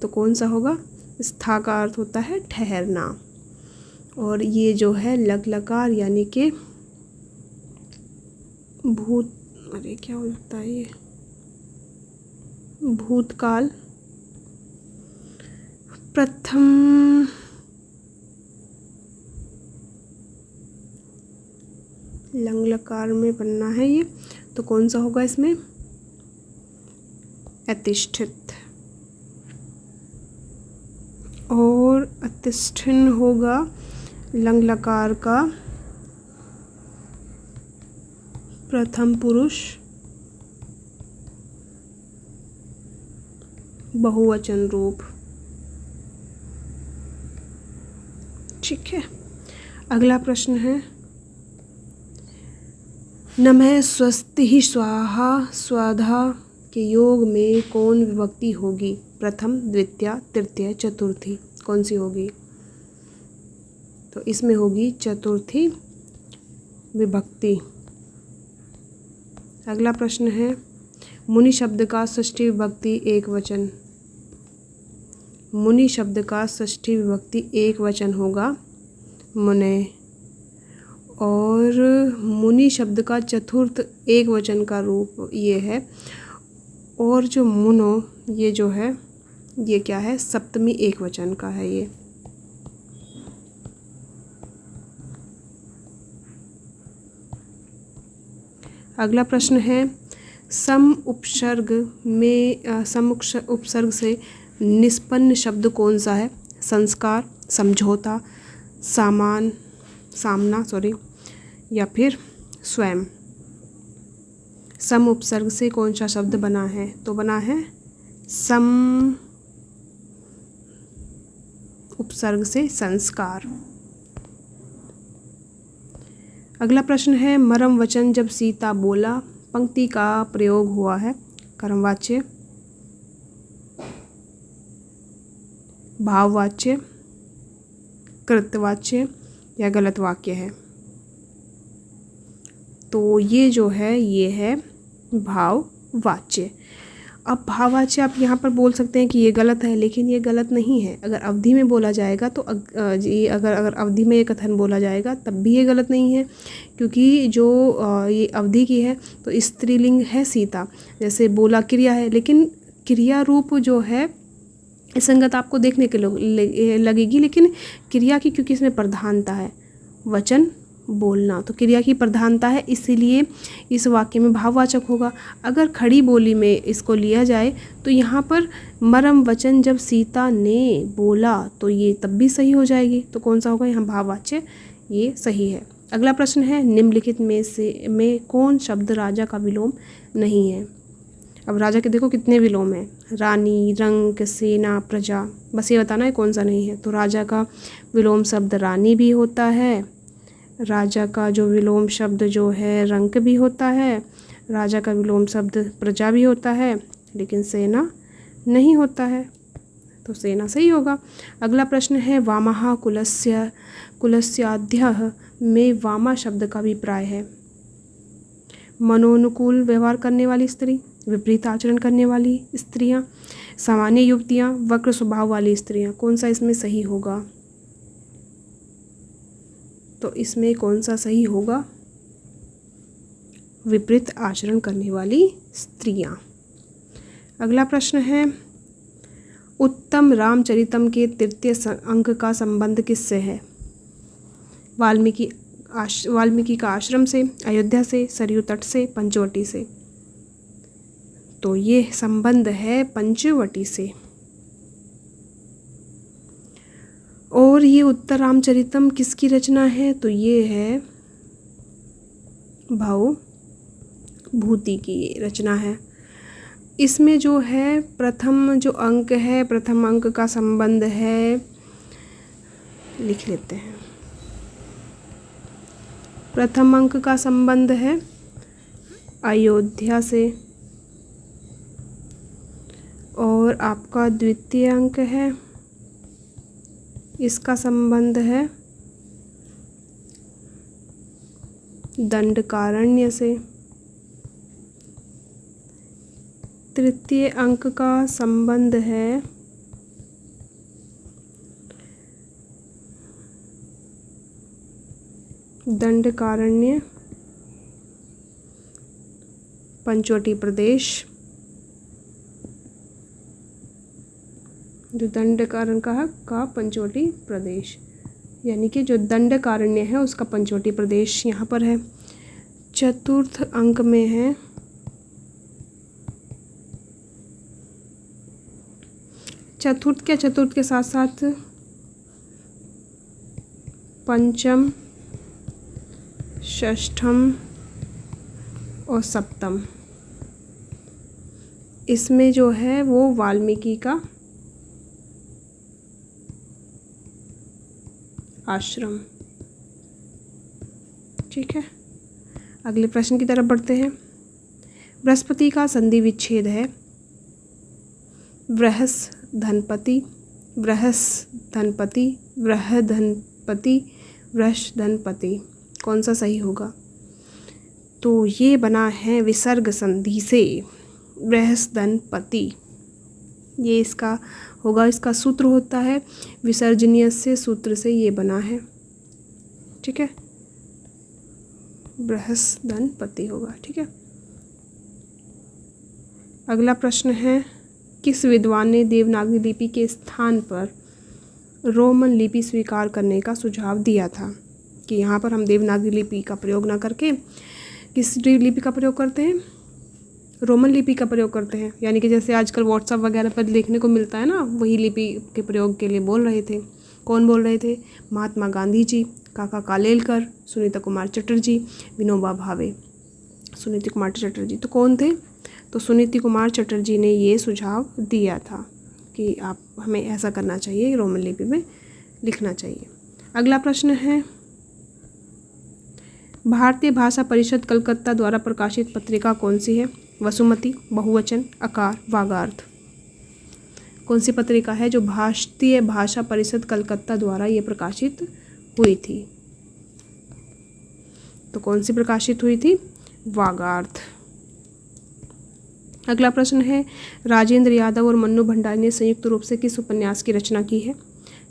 तो कौन सा होगा, स्था का अर्थ होता है ठहरना। और ये जो है लग लकार यानी कि भूत, अरे क्या हो जाता है ये, भूतकाल प्रथम लंग लकार में बनना है ये, तो कौन सा होगा इसमें, अतिष्ठित। और अतिष्ठन होगा लंग लकार का प्रथम पुरुष बहुवचन रूप। ठीक है। अगला प्रश्न है, नमः स्वस्ति स्वाहा स्वधा के योग में कौन विभक्ति होगी। प्रथम, द्वितीय, तृतीय, चतुर्थी, कौन सी होगी। तो इसमें होगी चतुर्थी विभक्ति। अगला प्रश्न है, मुनि शब्द का षष्ठी विभक्ति एक वचन। मुनि शब्द का षष्ठी विभक्ति एक वचन होगा मुने। और मुनि शब्द का चतुर्थ एक वचन का रूप ये है। और जो मुनो ये जो है ये क्या है, सप्तमी एक वचन का है ये। अगला प्रश्न है, सम उपसर्ग में सम उपसर्ग से निष्पन्न शब्द कौन सा है। संस्कार, समझौता, सामान, सामना या फिर स्वयं। सम उपसर्ग से कौन सा शब्द बना है, तो बना है सम उपसर्ग से संस्कार। अगला प्रश्न है, मरम वचन जब सीता बोला पंक्ति का प्रयोग हुआ है। कर्मवाच्य, भाववाच्य, कृतवाच्य या गलत वाक्य है। तो ये जो है ये है भाववाच्य। अब भाववाच्य आप यहाँ पर बोल सकते हैं कि ये गलत है, लेकिन ये गलत नहीं है। अगर अवधि में बोला जाएगा तो अगर अवधि में ये कथन बोला जाएगा तब भी ये गलत नहीं है, क्योंकि जो ये अवधि की है तो स्त्रीलिंग है सीता। जैसे बोला क्रिया है, लेकिन क्रिया रूप जो है संगत आपको देखने के लगेगी, लेकिन क्रिया की क्योंकि इसमें प्रधानता है, वचन बोलना, तो क्रिया की प्रधानता है, इसीलिए इस वाक्य में भाववाचक होगा। अगर खड़ी बोली में इसको लिया जाए तो यहाँ पर मरम वचन जब सीता ने बोला तो ये तब भी सही हो जाएगी। तो कौन सा होगा यहाँ भाववाच्य, ये सही है। अगला प्रश्न है निम्नलिखित में कौन शब्द राजा का विलोम नहीं है। अब राजा के देखो कितने विलोम हैं, रानी, रंक, सेना, प्रजा, बस ये बताना है कौन सा नहीं है। तो राजा का विलोम शब्द रानी भी होता है, राजा का जो विलोम शब्द जो है रंक भी होता है, राजा का विलोम शब्द प्रजा भी होता है, लेकिन सेना नहीं होता है, तो सेना सही होगा। अगला प्रश्न है वामः कुलस्याद्यः में वामा शब्द का अभिप्राय है। मनोनुकूल व्यवहार करने वाली स्त्री, विपरीत आचरण करने वाली स्त्रियां, सामान्य युवतियां, वक्र स्वभाव वाली स्त्रियां, कौन सा इसमें सही होगा। तो इसमें कौन सा सही होगा, विपरीत आचरण करने वाली स्त्रियां। अगला प्रश्न है उत्तम रामचरितम के तृतीय अंक का संबंध किससे है। वाल्मीकि का आश्रम से, अयोध्या से, सरयू तट से, पंचवटी से। तो ये संबंध है पंचवटी से। और ये उत्तर रामचरितम किसकी रचना है, तो ये है भूति की रचना है। इसमें जो है प्रथम जो अंक है, प्रथम अंक का संबंध है, लिख लेते हैं। प्रथम अंक का संबंध है अयोध्या से, और आपका द्वितीय अंक है, इसका संबंध है दंडकारण्य से। तृतीय अंक का संबंध है दंडकारण्य पंचवटी प्रदेश, जो दंडकारण्य का पंचवटी प्रदेश, यानी कि जो दंडकारण्य है उसका पंचवटी प्रदेश यहाँ पर है। चतुर्थ अंक में है चतुर्थ के साथ साथ पंचम, षष्ठम और सप्तम, इसमें जो है वो वाल्मीकि का आश्रम। ठीक है, अगले प्रश्न की तरफ बढ़ते हैं। बृहस्पति का संधि विच्छेद है बृहस्धनपति, बृहस्धनपति, बृहधनपति, वृषधनपति, कौन सा सही होगा। तो ये बना है विसर्ग संधि से, बृहस्धनपति, ये इसका होगा। इसका सूत्र होता है विसर्जनीय से सूत्र से ये बना है। ठीक है, बृहस्धनपति होगा। ठीक है, अगला प्रश्न है किस विद्वान ने देवनागरी लिपि के स्थान पर रोमन लिपि स्वीकार करने का सुझाव दिया था, कि यहाँ पर हम देवनागरी लिपि का प्रयोग ना करके किस लिपि का प्रयोग करते हैं, रोमन लिपि का प्रयोग करते हैं। यानी कि जैसे आजकल व्हाट्सएप वगैरह पर देखने को मिलता है ना, वही लिपि के प्रयोग के लिए बोल रहे थे। कौन बोल रहे थे, महात्मा गांधी जी, काका कालेलकर, सुनीता कुमार चटर्जी, विनोबा भावे। सुनीति कुमार चटर्जी तो कौन थे, तो सुनीति कुमार चटर्जी ने ये सुझाव दिया था कि आप हमें ऐसा करना चाहिए, रोमन लिपि में लिखना चाहिए। अगला प्रश्न है भारतीय भाषा परिषद कलकत्ता द्वारा प्रकाशित पत्रिका कौन सी है। वसुमती, बहुवचन, आकार, वागार्थ, कौन सी पत्रिका है जो भारतीय भाषा परिषद कलकत्ता द्वारा ये प्रकाशित हुई थी। तो कौन सी प्रकाशित हुई थी, वागार्थ। अगला प्रश्न है, राजेंद्र यादव और मन्नू भंडारी ने संयुक्त रूप से किस उपन्यास की रचना की है?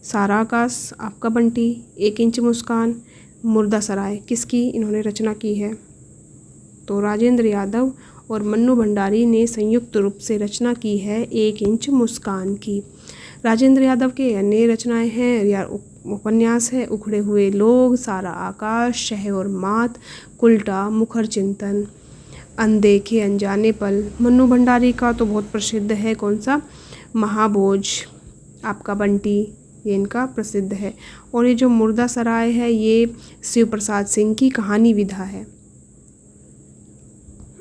सारा आकाश, आपका बंटी, एक इंच मुस्कान, मुर्दासराय, किसकी इन्होंने रचना की है? तो राजेंद्र यादव और मन्नू भंडारी ने संयुक्त रूप से रचना की है एक इंच मुस्कान की। राजेंद्र यादव के अन्य रचनाएं हैं या उपन्यास है उखड़े हुए लोग, सारा आकाश, शह और मात, उल्टा, मुखर चिंतन, अनदेखे अनजाने पल। मन्नू भंडारी का तो बहुत प्रसिद्ध है, कौन सा? महाभोज, आपका बंटी, ये इनका प्रसिद्ध है। और ये जो मुर्दासराय है ये शिव प्रसाद सिंह की कहानी विधा है।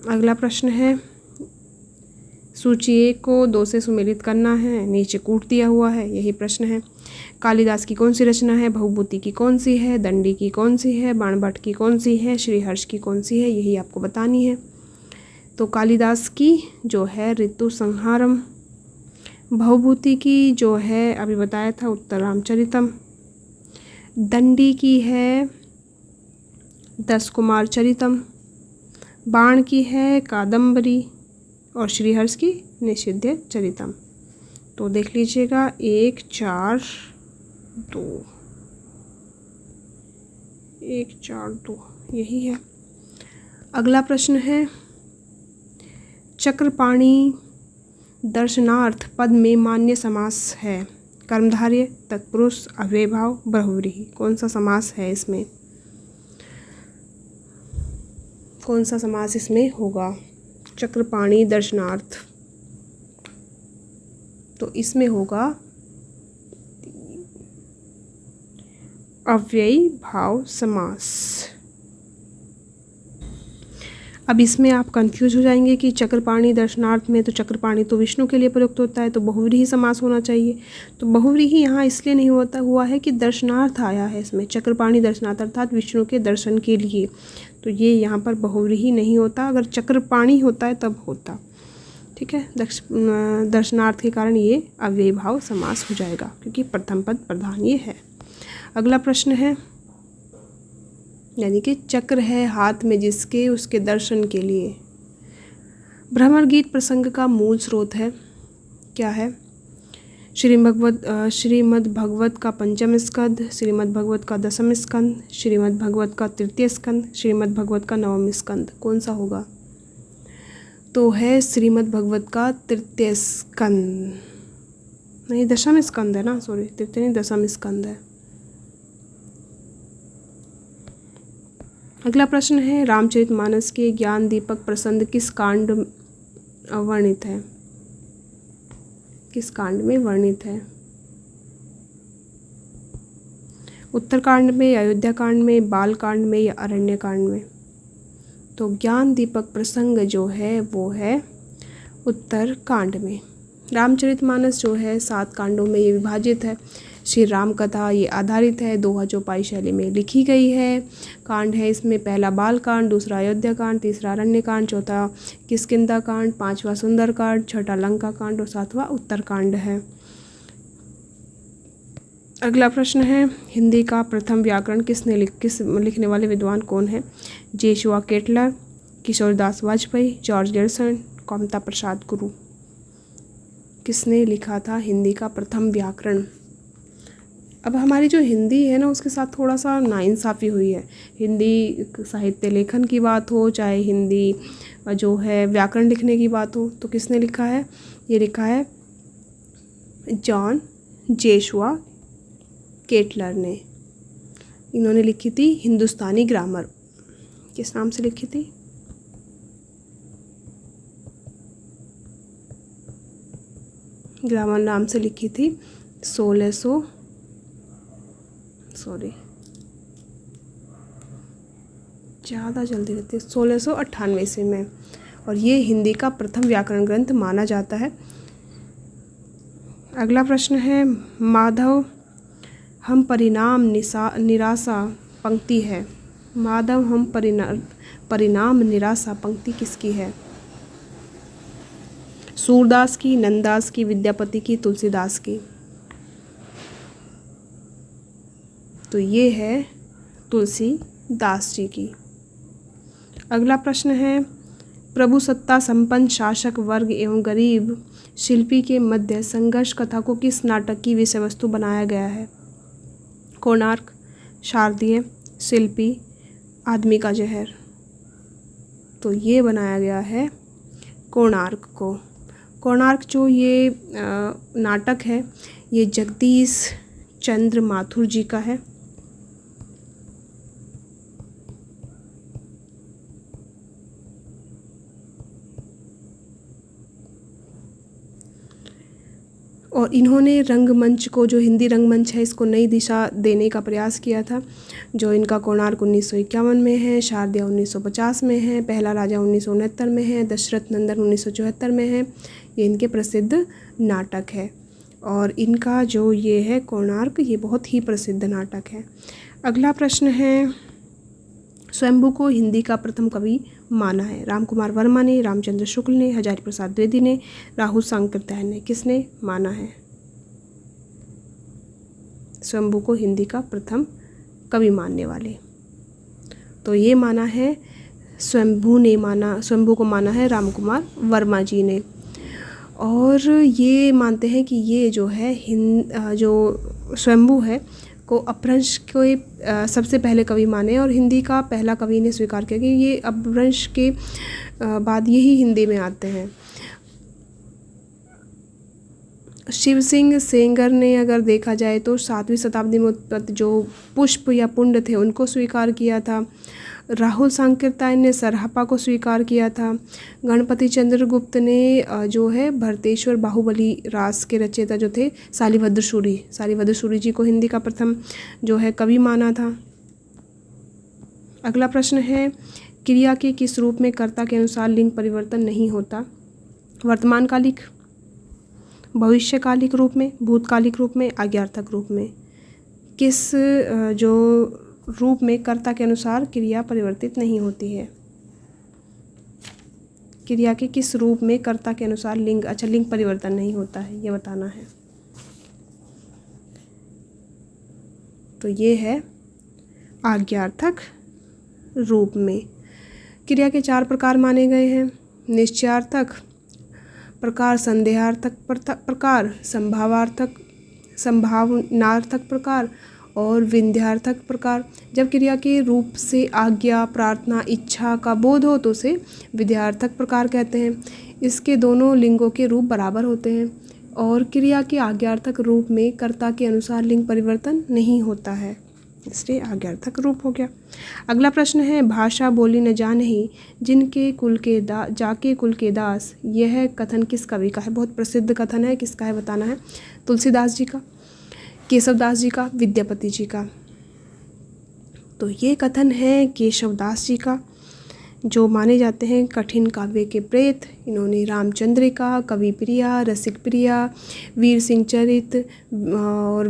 अगला प्रश्न है, सूची 1 को 2 से सुमेलित करना है, नीचे कूट दिया हुआ है, यही प्रश्न है। कालिदास की कौन सी रचना है? भवभूति की कौन सी है? दंडी की कौन सी है? बाणभट्ट की कौन सी है? श्रीहर्ष की कौन सी है? यही आपको बतानी है। तो कालिदास की जो है ऋतु संहारम, भवभूति की जो है अभी बताया था उत्तर रामचरितम, दंडी की है दस कुमार चरितम, बाण की है कादम्बरी और श्रीहर्ष की निषिद्ध चरितम। तो देख लीजिएगा 1 4 2, 1 4 2 यही है। अगला प्रश्न है, चक्रपाणी दर्शनार्थ पद में मान्य समास है? कर्मधारय, तत्पुरुष, अव्ययभाव, बहुव्रीहि। कौन सा समास है इसमें? कौन सा समास इसमें होगा? चक्रपाणी दर्शनार्थ, तो इसमें होगा अव्ययी भाव समास। अब इसमें आप कंफ्यूज हो जाएंगे कि चक्रपाणी दर्शनार्थ में तो चक्रपाणी तो विष्णु के लिए प्रयुक्त होता है, तो बहुव्रीहि समास होना चाहिए। तो बहुव्रीहि यहाँ इसलिए नहीं होता हुआ है कि दर्शनार्थ आया है इसमें, चक्रपाणी दर्शनार्थ अर्थात विष्णु के दर्शन के लिए, तो ये यहाँ पर बहुव्रीहि नहीं होता। अगर चक्रपाणी होता है तब होता, ठीक है। दर्शनार्थ के कारण ये अव्ययी भाव समास हो जाएगा क्योंकि प्रथम पद प्रधान ये है। अगला प्रश्न है, यानी कि चक्र है हाथ में जिसके, उसके दर्शन के लिए। भ्रमर गीत प्रसंग का मूल स्रोत है, क्या है? श्रीमद् भगवत का पंचम स्कंद, श्रीमद् भगवत का दसम स्कंद, श्रीमद् भगवत का तृतीय स्कंद, श्रीमद् भगवत का नवम स्कंद। कौन सा होगा? तो है श्रीमद् भगवत का तृतीय स्कंद, नहीं दशम स्कंद है ना, सॉरी तृतीय नहीं दसम स्कंद है। अगला प्रश्न है, रामचरितमानस के ज्ञान दीपक प्रसंग किस कांड वर्णित है? किस कांड में वर्णित है? उत्तरकांड में, अयोध्या कांड में, बाल कांड में या अरण्य कांड में? तो ज्ञान दीपक प्रसंग जो है वो है उत्तर कांड में। रामचरितमानस जो है 7 कांडों में ये विभाजित है। श्री राम कथा ये आधारित है, दोहा चौपाई शैली में लिखी गई है। कांड है इसमें पहला बाल कांड, दूसरा अयोध्या कांड, तीसरा अरण्य कांड, चौथा किष्किंधा कांड, 5वां सुंदर कांड, 6ठा लंका कांड और 7वां उत्तर कांड है। अगला प्रश्न है, हिंदी का प्रथम व्याकरण लिखने वाले विद्वान कौन है? Joshua Ketelaar, Kishoridas Vajpeyi, George Grierson, Kamta Prasad Guru. किसने लिखा था हिंदी का प्रथम व्याकरण? अब हमारी जो हिंदी है ना उसके साथ थोड़ा सा नाइंसाफ़ी हुई है। हिंदी साहित्य लेखन की बात हो, चाहे हिंदी जो है व्याकरण लिखने की बात हो, तो किसने लिखा है? ये लिखा है जॉन जोशुआ केटलर ने। इन्होंने लिखी थी हिंदुस्तानी ग्रामर। किस नाम से लिखी थी? ग्रामर नाम से लिखी थी। 1600 ज़्यादा जल्दी रहती है, 1698 ईस्वी में, और ये हिंदी का प्रथम व्याकरण ग्रंथ माना जाता है। अगला प्रश्न है, माधव हम परिणाम निराशा पंक्ति है। माधव हम परिणाम निराशा पंक्ति किसकी है? सूरदास की, नंददास की, विद्यापति की, तुलसीदास की? तो ये है तुलसीदास जी की। अगला प्रश्न है, प्रभुसत्ता संपन्न शासक वर्ग एवं गरीब शिल्पी के मध्य संघर्ष कथा को किस नाटक की विषय वस्तु बनाया गया है? कोणार्क, शारदीय, शिल्पी, आदमी का जहर। तो ये बनाया गया है कोणार्क को। कोणार्क जो ये नाटक है ये जगदीश चंद्र माथुर जी का है। और इन्होंने रंगमंच को, जो हिंदी रंगमंच है, इसको नई दिशा देने का प्रयास किया था। जो इनका कोणार्क 1951 में है, शारदीय 1950 में है, पहला राजा 1969 में है, दशरथ नंदन 1974 में है। ये इनके प्रसिद्ध नाटक है। और इनका जो ये है कोणार्क, ये बहुत ही प्रसिद्ध नाटक है। अगला प्रश्न है, स्वयंभू को हिंदी का प्रथम कवि माना है? रामकुमार वर्मा ने, रामचंद्र शुक्ल ने, हजारी प्रसाद द्विवेदी ने, राहुल सांकृत्यायन ने। किसने माना है स्वयंभू को हिंदी का प्रथम कवि मानने वाले? तो ये माना है स्वयंभू को माना है रामकुमार वर्मा जी ने। और ये मानते हैं कि ये जो है जो स्वयंभू है को अपभ्रंश के सबसे पहले कवि माने और हिंदी का पहला कवि ने स्वीकार किया कि ये अपभ्रंश के बाद यही हिंदी में आते हैं। शिव सिंह सेंगर ने अगर देखा जाए तो 7वीं शताब्दी में उत्पत्त जो पुष्प या पुंड थे उनको स्वीकार किया था। राहुल सांकृत्यायन ने सरहपा को स्वीकार किया था। गणपति चंद्रगुप्त ने जो है भरतेश्वर बाहुबली रास के रचयिता जो थे शालिभद्र सूरी जी को हिंदी का प्रथम जो है कवि माना था। अगला प्रश्न है, क्रिया के किस रूप में कर्ता के अनुसार लिंग परिवर्तन नहीं होता? वर्तमानकालिक, भविष्यकालिक रूप में, भूतकालिक रूप में, आज्ञार्थक रूप में? किस जो रूप में कर्ता के अनुसार क्रिया परिवर्तित नहीं होती है? क्रिया के किस रूप में कर्ता के अनुसार लिंग परिवर्तन नहीं होता है, ये बताना है। तो ये है आज्ञार्थक रूप में। क्रिया के 4 प्रकार माने गए हैं: निश्चयार्थक प्रकार, संदेहार्थक प्रकार, संभावनार्थक प्रकार और विंध्यार्थक प्रकार। जब क्रिया के रूप से आज्ञा, प्रार्थना, इच्छा का बोध हो तो उसे विध्यार्थक प्रकार कहते हैं। इसके दोनों लिंगों के रूप बराबर होते हैं और क्रिया के आज्ञार्थक रूप में कर्ता के अनुसार लिंग परिवर्तन नहीं होता है, इसलिए आज्ञार्थक रूप हो गया। अगला प्रश्न है, भाषा बोली न जानही जिनके कुल के जाके कुल के दास, यह कथन किस कवि का है? बहुत प्रसिद्ध कथन है, किसका है बताना है। तुलसीदास जी का, केशवदास जी का, विद्यापति जी का? तो ये कथन है केशवदास जी का, जो माने जाते हैं कठिन काव्य के प्रेत। इन्होंने रामचंद्रिका, कवि प्रिया, रसिक प्रिया, वीर सिंह चरित और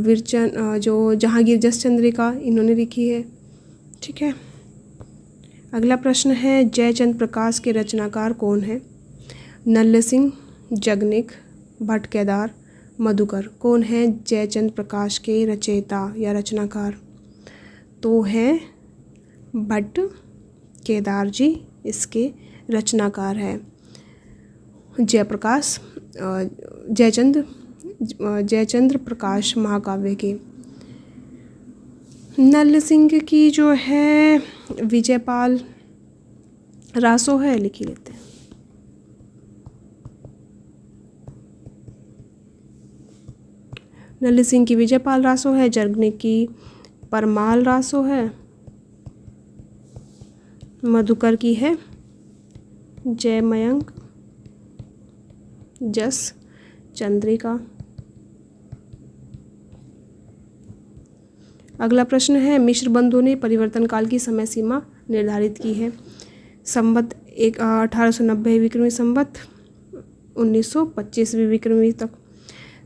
जो जहांगीर जस चंद्रिका इन्होंने लिखी है। ठीक है। अगला प्रश्न है, जयचंद्र प्रकाश के रचनाकार कौन है? नल्ल सिंह, जगनिक, भट्ट केदार, मधुकर। कौन है जयचंद्र प्रकाश के रचयिता या रचनाकार? तो हैं भट्ट केदार जी इसके रचनाकार है। जयचंद्र प्रकाश महाकाव्य के। नल्ल सिंह की जो है विजयपाल रासो है, लिख ही लेते हैं। नल्ल सिंह की विजयपाल रासो है, जगनिक की परमाल रासो है, मधुकर की है जयमयंक जस चंद्रिका। अगला प्रश्न है, मिश्र बंधु ने परिवर्तन काल की समय सीमा निर्धारित की है। संवत 1890 विक्रमी संवत 1925 विक्रमी तक,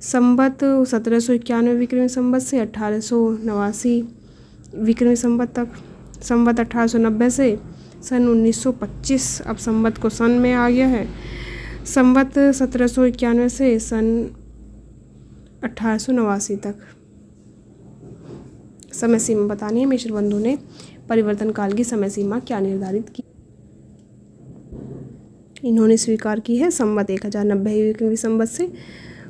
संवत 1791 विक्रमी संवत से 1889 विक्रमी संवत तक, संवत 1890 से सन 1925, अब संवत को सन में आ गया है, संवत 1791 से सन 1889 तक समय सीमा बतानी है। मिश्र बंधु ने परिवर्तन काल की समय सीमा क्या निर्धारित की? इन्होंने स्वीकार की है संवत 1090 विक्रमी संवत से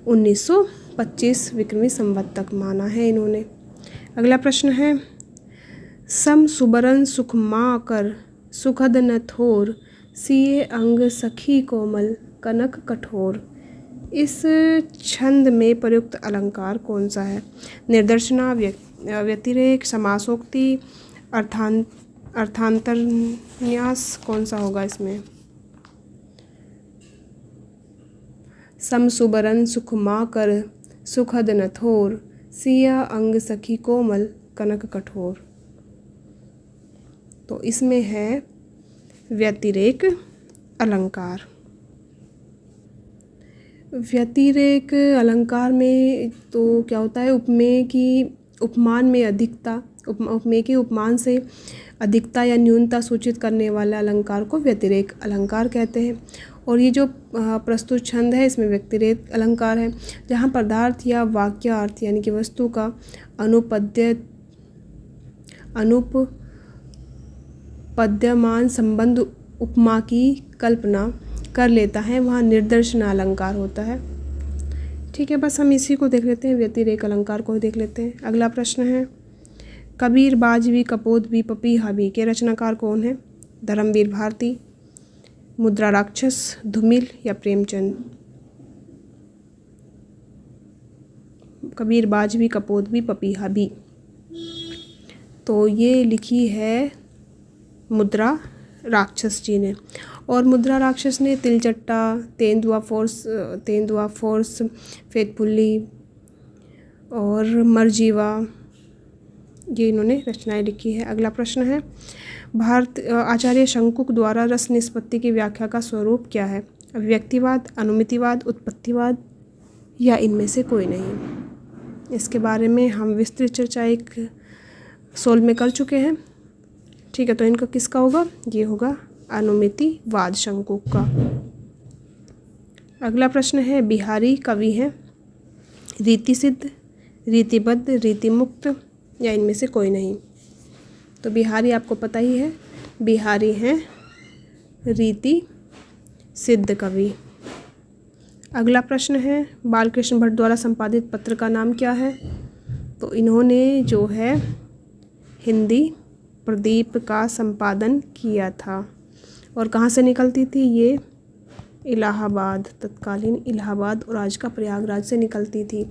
1925 विक्रमी संवत तक माना है इन्होंने। अगला प्रश्न है, सम सुबरन सुख माँ कर सुखद न थोर, सिए अंग सखी कोमल कनक कठोर। इस छंद में प्रयुक्त अलंकार कौन सा है? निर्देशना, व्यतिरेक, समासोक्ति, अर्थांतरन्यास, कौन सा होगा इसमें? सम सुबरन सुख माँ कर सुखद न थोर, सिया अंग सखी कोमल कनक कठोर। तो इसमें है व्यतिरेक अलंकार। व्यतिरेक अलंकार में तो क्या होता है, उपमेय की उपमान में अधिकता, उपमेय के उपमान से अधिकता या न्यूनता सूचित करने वाला अलंकार को व्यतिरेक अलंकार कहते हैं। और ये जो प्रस्तुत छंद है इसमें व्यतिरेक अलंकार है, जहाँ पदार्थ या वाक्यार्थ यानी कि वस्तु का अनुपद्यमान संबंध उपमा की कल्पना कर लेता है, वहाँ निर्देशन अलंकार होता है। ठीक है, बस हम इसी को देख लेते हैं, व्यतिरेक अलंकार को देख लेते हैं। अगला प्रश्न है, कबीर, बाजवी, कपोदवी, पपीहावी के रचनाकार कौन है? धर्मवीर भारती, मुद्रा राक्षस, धूमिल या प्रेमचंद? कबीर, बाजवी, कपोदवी, पपीहावी, तो ये लिखी है मुद्रा राक्षस जी ने। और मुद्रा राक्षस ने तिलचट्टा, तेंदुआ फोर्स, फेतपुल्ली और मरजीवा, ये इन्होंने रचनाएं लिखी है। अगला प्रश्न है, आचार्य शंकुक द्वारा रस निष्पत्ति की व्याख्या का स्वरूप क्या है? अभिव्यक्तिवाद, अनुमितिवाद, उत्पत्तिवाद या इनमें से कोई नहीं? इसके बारे में हम विस्तृत चर्चा एक सोल में कर चुके हैं। ठीक है, तो इनका किसका होगा? ये होगा अनुमितिवाद शंकुक का। अगला प्रश्न है, बिहारी कवि हैं रीति सिद्ध, रीतिबद्ध, रीतिमुक्त या इनमें से कोई नहीं? तो बिहारी आपको पता ही है, बिहारी हैं रीति सिद्ध कवि। अगला प्रश्न है, बालकृष्ण भट्ट द्वारा संपादित पत्र का नाम क्या है? तो इन्होंने जो है हिंदी प्रदीप का संपादन किया था। और कहाँ से निकलती थी ये? इलाहाबाद, तत्कालीन इलाहाबाद और आज का प्रयागराज से निकलती थी।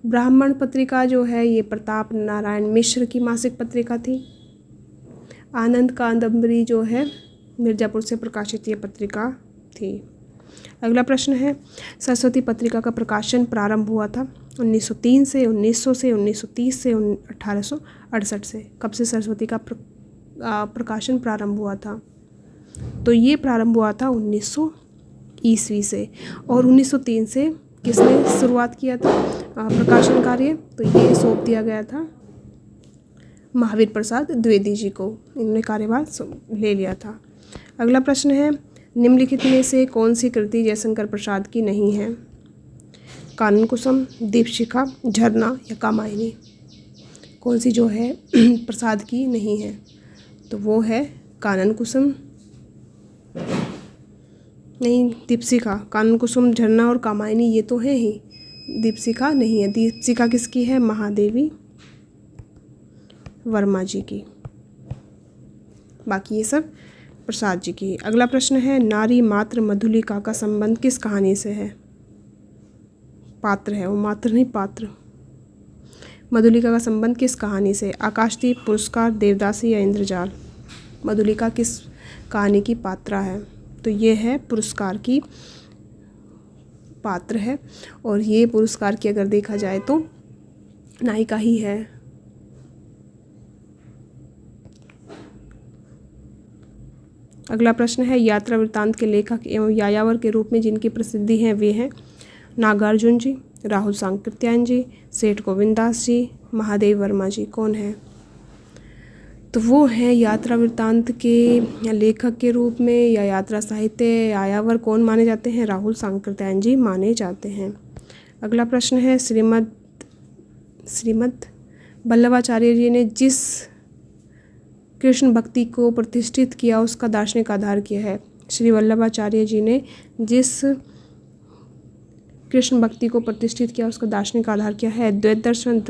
ब्राह्मण पत्रिका जो है ये प्रताप नारायण मिश्र की मासिक पत्रिका थी। आनंद कादंबरी जो है मिर्ज़ापुर से प्रकाशित ये पत्रिका थी। अगला प्रश्न है, सरस्वती पत्रिका का प्रकाशन प्रारंभ हुआ था 1903 से, 1900 से, 1930 से, 1868 से। कब से सरस्वती का प्रकाशन प्रारंभ हुआ था? तो ये प्रारंभ हुआ था 1900 ईस्वी से। और 1903 से किसने शुरुआत किया था प्रकाशन कार्य? तो ये सौंप दिया गया था महावीर प्रसाद द्विवेदी जी को, इन्होंने कार्यभार ले लिया था। अगला प्रश्न है, निम्नलिखित में से कौन सी कृति जयशंकर प्रसाद की नहीं है? कानन कुसुम, दीपशिखा, झरना या कामायनी? कौन सी जो है प्रसाद की नहीं है? तो वो है कानन कुसुम, नहीं दीपशिखा। कानन कुसुम, झरना और कामायनी ये तो है ही, दीपशिखा नहीं है। दीपशिखा किसकी है? महादेवी वर्मा जी की। बाकी ये सब प्रसाद जी की। अगला प्रश्न है, नारी मात्र मधुलिका का संबंध किस कहानी से है? पात्र है वो, मात्र नहीं पात्र। मधुलिका का संबंध किस कहानी से? आकाशदीप, पुरस्कार, देवदासी या इंद्रजाल? मधुलिका किस कहानी की पात्रा है? तो ये है पुरस्कार की पात्र है। और ये पुरस्कार की अगर देखा जाए तो नायिका ही है। अगला प्रश्न है, यात्रा वृत्तांत के लेखक एवं यायावर के रूप में जिनकी प्रसिद्धि है वे हैं नागार्जुन जी, राहुल सांकृत्यायन जी, सेठ गोविंदास जी, महादेव वर्मा जी। कौन है? तो वो हैं यात्रा वृत्तांत के लेखक के रूप में या यात्रा साहित्य यायावर कौन माने जाते हैं? राहुल सांकृत्यायन जी माने जाते हैं। अगला प्रश्न है, श्रीमद् वल्लभाचार्य जी ने जिस कृष्ण भक्ति को प्रतिष्ठित किया उसका दार्शनिक आधार क्या है? श्री वल्लभाचार्य जी ने जिस कृष्ण भक्ति को प्रतिष्ठित किया उसका दार्शनिक आधार क्या है? द्वैत दर्शन,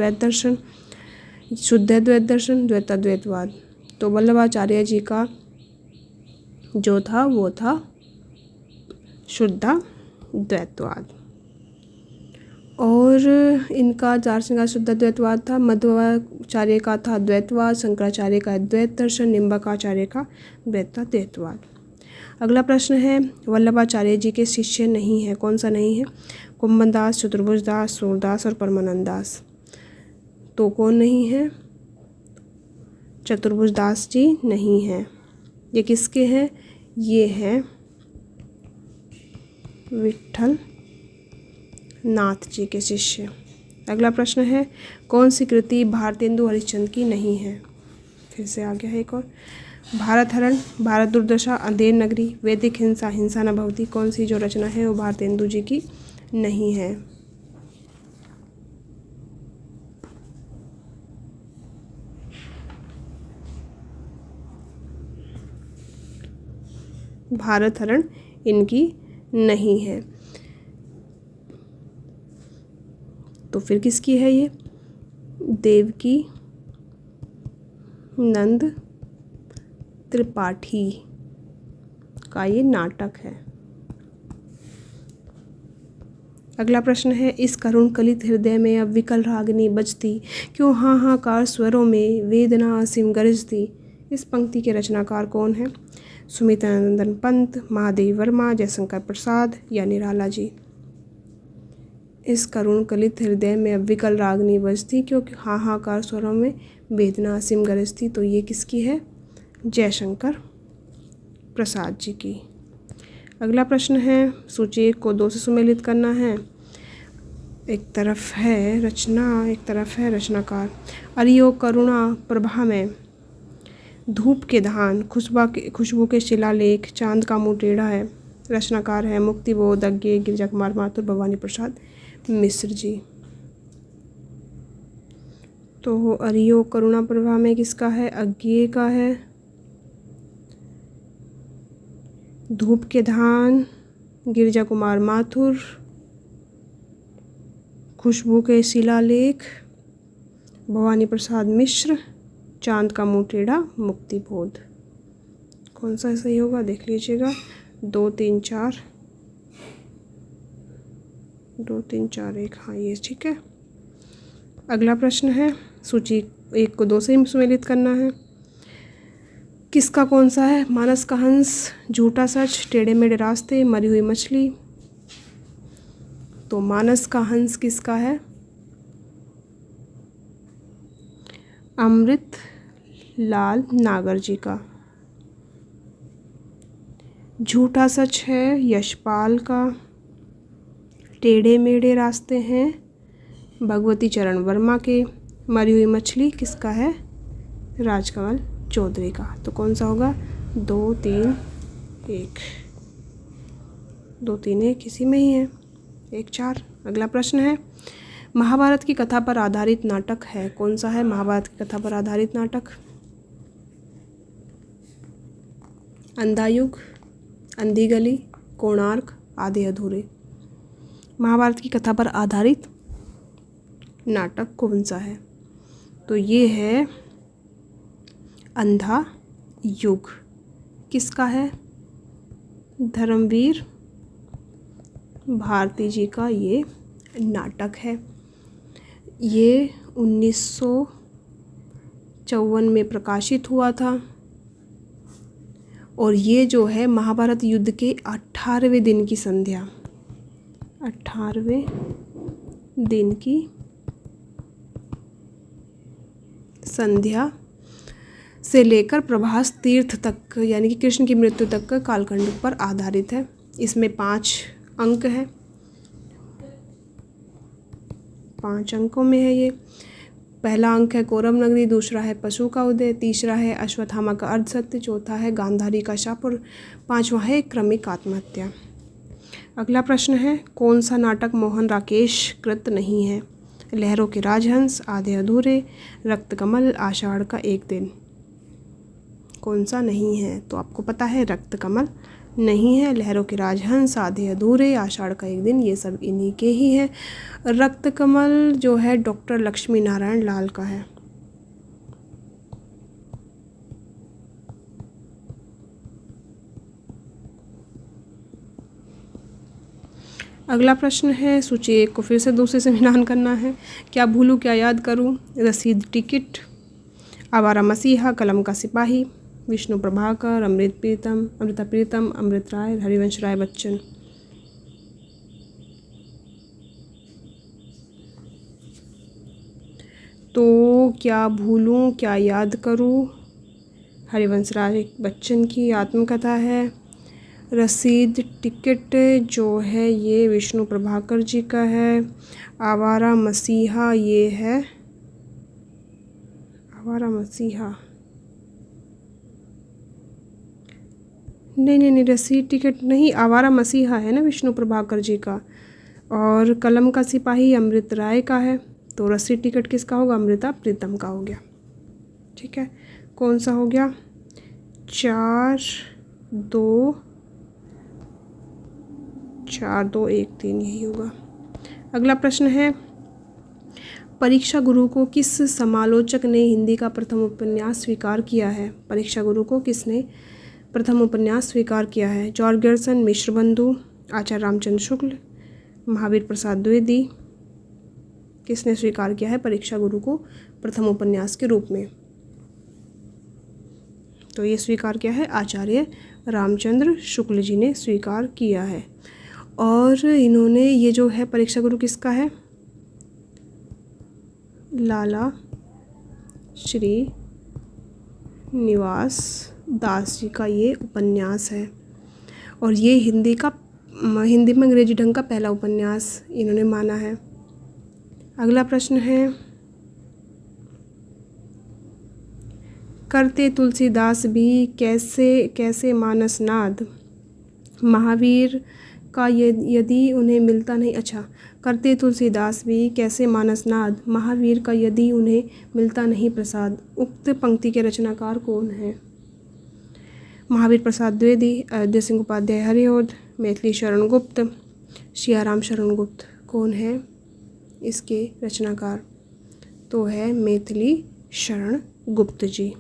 शुद्ध द्वैत दर्शन, द्वैताद्वैतवाद। तो वल्लभाचार्य जी का जो था वो था शुद्धाद्वैतवाद। और इनका दार्शनिक शुद्धाद्वैतवाद था। मध्वाचार्य का था द्वैतवाद, शंकराचार्य का द्वैत दर्शन, निम्बार्काचार्य का द्वैताद्वैतवाद। अगला प्रश्न है, वल्लभाचार्य जी के शिष्य नहीं है, कौन सा नहीं है? कुम्भन दास, चतुर्भुज दास, सूरदास और परमानंद दास। तो कौन नहीं है? चतुर्भुज दास जी नहीं हैं। ये किसके हैं? ये हैं विट्ठल नाथ जी के शिष्य। अगला प्रश्न है, कौन सी कृति भारतेंदु हरिश्चंद्र की नहीं है? फिर से आ गया है एक और। भारत हरण, भारत दुर्दशा, अंधेर नगरी, वैदिक हिंसा, हिंसा न भवती, कौन सी जो रचना है वो भारतेंदु जी की नहीं है? भारत हरण इनकी नहीं है। तो फिर किसकी है ये? देवकी नंद त्रिपाठी का ये नाटक है। अगला प्रश्न है, इस करुण कलित हृदय में अब विकल रागिनी बजती, क्यों हाहाकार स्वरों में वेदना असीम गरजती। इस पंक्ति के रचनाकार कौन है? सुमित्रानंदन पंत, महादेव वर्मा, जयशंकर प्रसाद या निराला जी। इस करुण कलित हृदय में अब विकल रागिनी बजती, क्योंकि हाहाकार स्वरों में वेदना असीम गरजती। तो ये किसकी है? जयशंकर प्रसाद जी की। अगला प्रश्न है, सूची 1 को 2 से सुमेलित करना है। एक तरफ है रचना, एक तरफ है रचनाकार। अरियो करुणा प्रभा में, धूप के धान, खुशबू के शिलालेख, चांद का मुँह टेढ़ा है। रचनाकार है मुक्तिबोध, अज्ञेय, गिरिजा कुमार माथुर, भवानी प्रसाद मिश्र जी। तो अरियो करुणा प्रभा में किसका है? अज्ञेय का है। धूप के धान गिरिजा कुमार माथुर, खुशबू के शिलालेख भवानी प्रसाद मिश्र, चांद का मुँह टेढ़ा मुक्तिबोध। कौन सा सही होगा देख लीजिएगा। 2 3 4 2 3 4 1, हाँ ये ठीक है। अगला प्रश्न है, सूची 1 को 2 से ही सुमेलित करना है। किसका कौन सा है? मानस का हंस, झूठा सच, टेढ़े मेढ़े रास्ते, मरी हुई मछली। तो मानस का हंस किसका है? अमृत लाल नागर जी का। झूठा सच है यशपाल का। टेढ़े मेढ़े रास्ते हैं भगवती चरण वर्मा के। मरी हुई मछली किसका है? राजकमल चौधरी का। तो कौन सा होगा? 2 3 1, 2 3 1 इसी में ही है। 1 4। अगला प्रश्न है, महाभारत की कथा पर आधारित नाटक है, कौन सा है महाभारत की कथा पर आधारित नाटक? अंधा युग, अंधी गली, कोणार्क, आधे अधूरे। महाभारत की कथा पर आधारित नाटक कौन सा है? तो ये है अंधा युग। किसका है? धर्मवीर भारती जी का ये नाटक है। ये 1954 में प्रकाशित हुआ था। और ये जो है महाभारत युद्ध के 18वें दिन की संध्या, 18वें दिन की संध्या से लेकर प्रभास तीर्थ तक यानी कि कृष्ण की मृत्यु तक का कालखंड पर आधारित है। इसमें 5 अंक हैं, 5 अंकों में है ये। पहला अंक है कौरव नगरी, दूसरा है पशु का उदय, तीसरा है अश्वत्थामा का अर्धसत्य, चौथा है गांधारी का शाप और 5वां है क्रमिक आत्महत्या। अगला प्रश्न है, कौन सा नाटक मोहन राकेश कृत नहीं है? लहरों के राजहंस, आधे अधूरे, रक्त कमल, आषाढ़ का एक दिन। कौन सा नहीं है? तो आपको पता है रक्त कमल नहीं है, लहरों के राजहंस, आधे अधूरे, आषाढ़ का एक दिन, ये सब इन्हीं के ही है। रक्त कमल जो है डॉक्टर लक्ष्मी नारायण लाल का है। अगला प्रश्न है, सूची 1 को फिर से दूसरे से मिलान करना है। क्या भूलूं क्या याद करूं, रसीद टिकट, आवारा मसीहा, कलम का सिपाही, विष्णु प्रभाकर, अमृता प्रीतम, अमृत राय, हरिवंश राय बच्चन। तो क्या भूलूं क्या याद करूं हरिवंश राय बच्चन की आत्मकथा है। रसीद टिकट जो है ये विष्णु प्रभाकर जी का है। आवारा मसीहा ये है, आवारा मसीहा नहीं, रसीद टिकट नहीं, आवारा मसीहा है ना विष्णु प्रभाकर जी का। और कलम का सिपाही अमृत राय का है। तो रसीद टिकट किसका होगा? अमृता प्रीतम का हो गया। ठीक है, कौन सा हो गया? 4-2-1-3 यही होगा। अगला प्रश्न है, परीक्षा गुरु को किस समालोचक ने हिंदी का प्रथम उपन्यास स्वीकार किया है? परीक्षा गुरु को किसने प्रथम उपन्यास स्वीकार किया है? जॉर्ज गर्सन, मिश्र बंधु, आचार्य रामचंद्र शुक्ल, महावीर प्रसाद द्विवेदी। किसने स्वीकार किया है परीक्षा गुरु को प्रथम उपन्यास के रूप में? तो ये स्वीकार किया है आचार्य रामचंद्र शुक्ल जी ने स्वीकार किया है। और इन्होंने ये जो है परीक्षा गुरु किसका है? लाला श्री निवास दास जी का ये उपन्यास है। और ये हिंदी में अंग्रेजी ढंग का पहला उपन्यास इन्होंने माना है। अगला प्रश्न है, करते तुलसीदास भी कैसे मानसनाद महावीर का यदि उन्हें मिलता नहीं, अच्छा, करते तुलसीदास भी कैसे मानसनाद महावीर का यदि उन्हें मिलता नहीं प्रसाद। उक्त पंक्ति के रचनाकार कौन है? महावीर प्रसाद द्विवेदी, अयोध्या सिंह उपाध्याय हरिऔध, मैथिली शरण गुप्त, सियाराम शरण गुप्त। कौन है इसके रचनाकार? तो है मैथिली शरण गुप्त जी।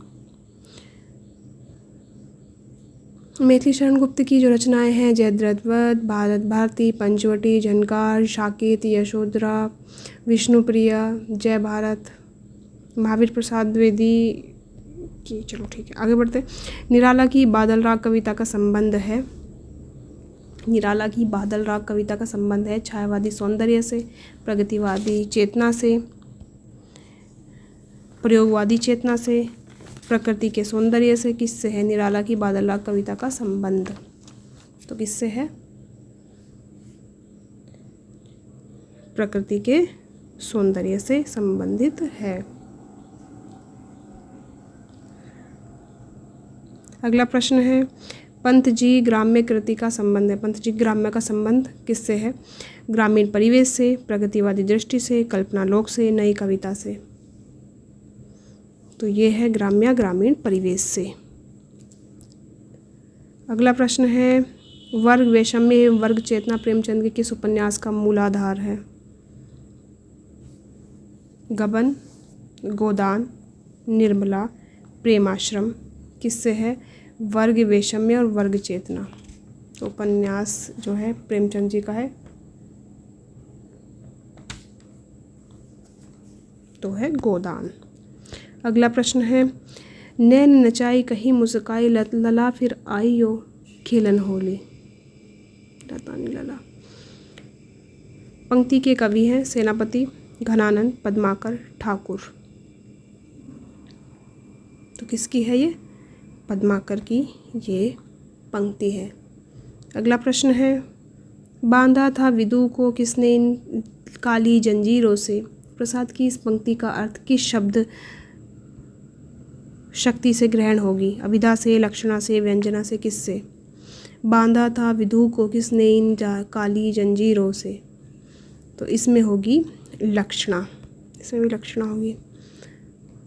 मैथिली शरण गुप्त की जो रचनाएं हैं, जयद्रथ वध, भारत भारती, पंचवटी, झनकार, साकेत, यशोधरा, विष्णुप्रिया, जय भारत। महावीर प्रसाद द्विवेदी की, चलो ठीक है आगे बढ़ते। निराला की बादल राग कविता का संबंध है, निराला की बादल राग कविता का संबंध है छायावादी सौंदर्य से, प्रगतिवादी चेतना से, प्रयोगवादी चेतना से, प्रकृति के सौंदर्य से। किससे है निराला की बादल राग कविता का संबंध? तो किससे है? प्रकृति के सौंदर्य से संबंधित है। अगला प्रश्न है, पंत जी ग्राम्य कृति का संबंध है, पंत जी ग्राम्य का संबंध किससे है? ग्रामीण परिवेश से, प्रगतिवादी दृष्टि से, कल्पना लोक से, नई कविता से। तो ये है ग्रामीण परिवेश से। अगला प्रश्न है, वर्ग वैषम्य एवं वर्ग चेतना प्रेमचंद के किस उपन्यास का मूलाधार है? गबन, गोदान, निर्मला, प्रेमाश्रम। किससे है? वर्ग वैषम्य और वर्ग चेतना। तो उपन्यास जो है प्रेमचंद जी का है, तो है गोदान। अगला प्रश्न है, नैन नचाई कहीं मुस्काई लला फिर आई हो खेलन होली। लतानी लला। पंक्ति के कवि हैं सेनापति, घनानंद, पद्माकर, ठाकुर। तो किसकी है ये? पद्माकर की ये पंक्ति है। अगला प्रश्न है, बांधा था विदु को किसने इन काली जंजीरों से। प्रसाद की इस पंक्ति का अर्थ किस शब्द शक्ति से ग्रहण होगी? अभिधा से, लक्षणा से, व्यंजना से, किससे? बांधा था विदु को किसने इन काली जंजीरों से। तो इसमें होगी लक्षणा, इसमें भी लक्षणा होगी।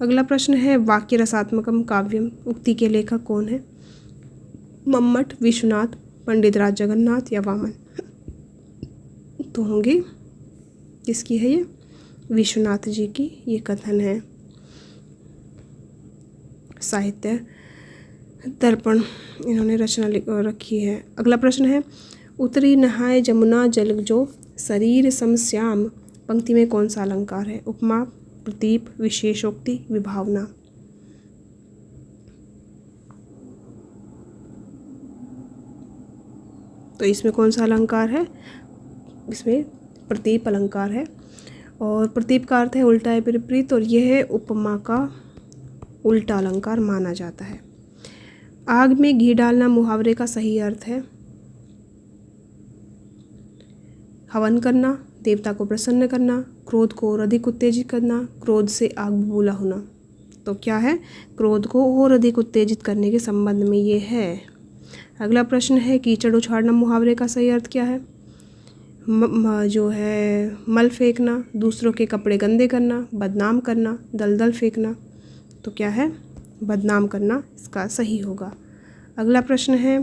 अगला प्रश्न है वाक्य रसात्मकम काव्यम उक्ति के लेखक कौन है? मम्मट, विश्वनाथ, पंडित राज जगन्नाथ या वामन? तो होंगे किसकी है ये? विश्वनाथ जी की ये कथन है। साहित्य दर्पण इन्होंने रचना रखी है। अगला प्रश्न है उतरी नहाय जमुना जल जो शरीर समश्याम पंक्ति में कौन सा अलंकार है? उपमा, प्रतीप, विशेषोक्ति, विभावना? तो इसमें कौन सा अलंकार है? इसमें प्रतीप अलंकार है और प्रतीप का अर्थ है उल्टा है, विपरीत, और यह है उपमा का उल्टा अलंकार माना जाता है। आग में घी डालना मुहावरे का सही अर्थ है हवन करना, देवता को प्रसन्न करना, क्रोध को और अधिक उत्तेजित करना, क्रोध से आग बबूला होना। तो क्या है? क्रोध को और अधिक उत्तेजित करने के संबंध में ये है। अगला प्रश्न है कीचड़ उछाड़ना मुहावरे का सही अर्थ क्या है? जो है मल फेंकना, दूसरों के कपड़े गंदे करना, बदनाम करना, दलदल फेंकना। तो क्या है? बदनाम करना इसका सही होगा। अगला प्रश्न है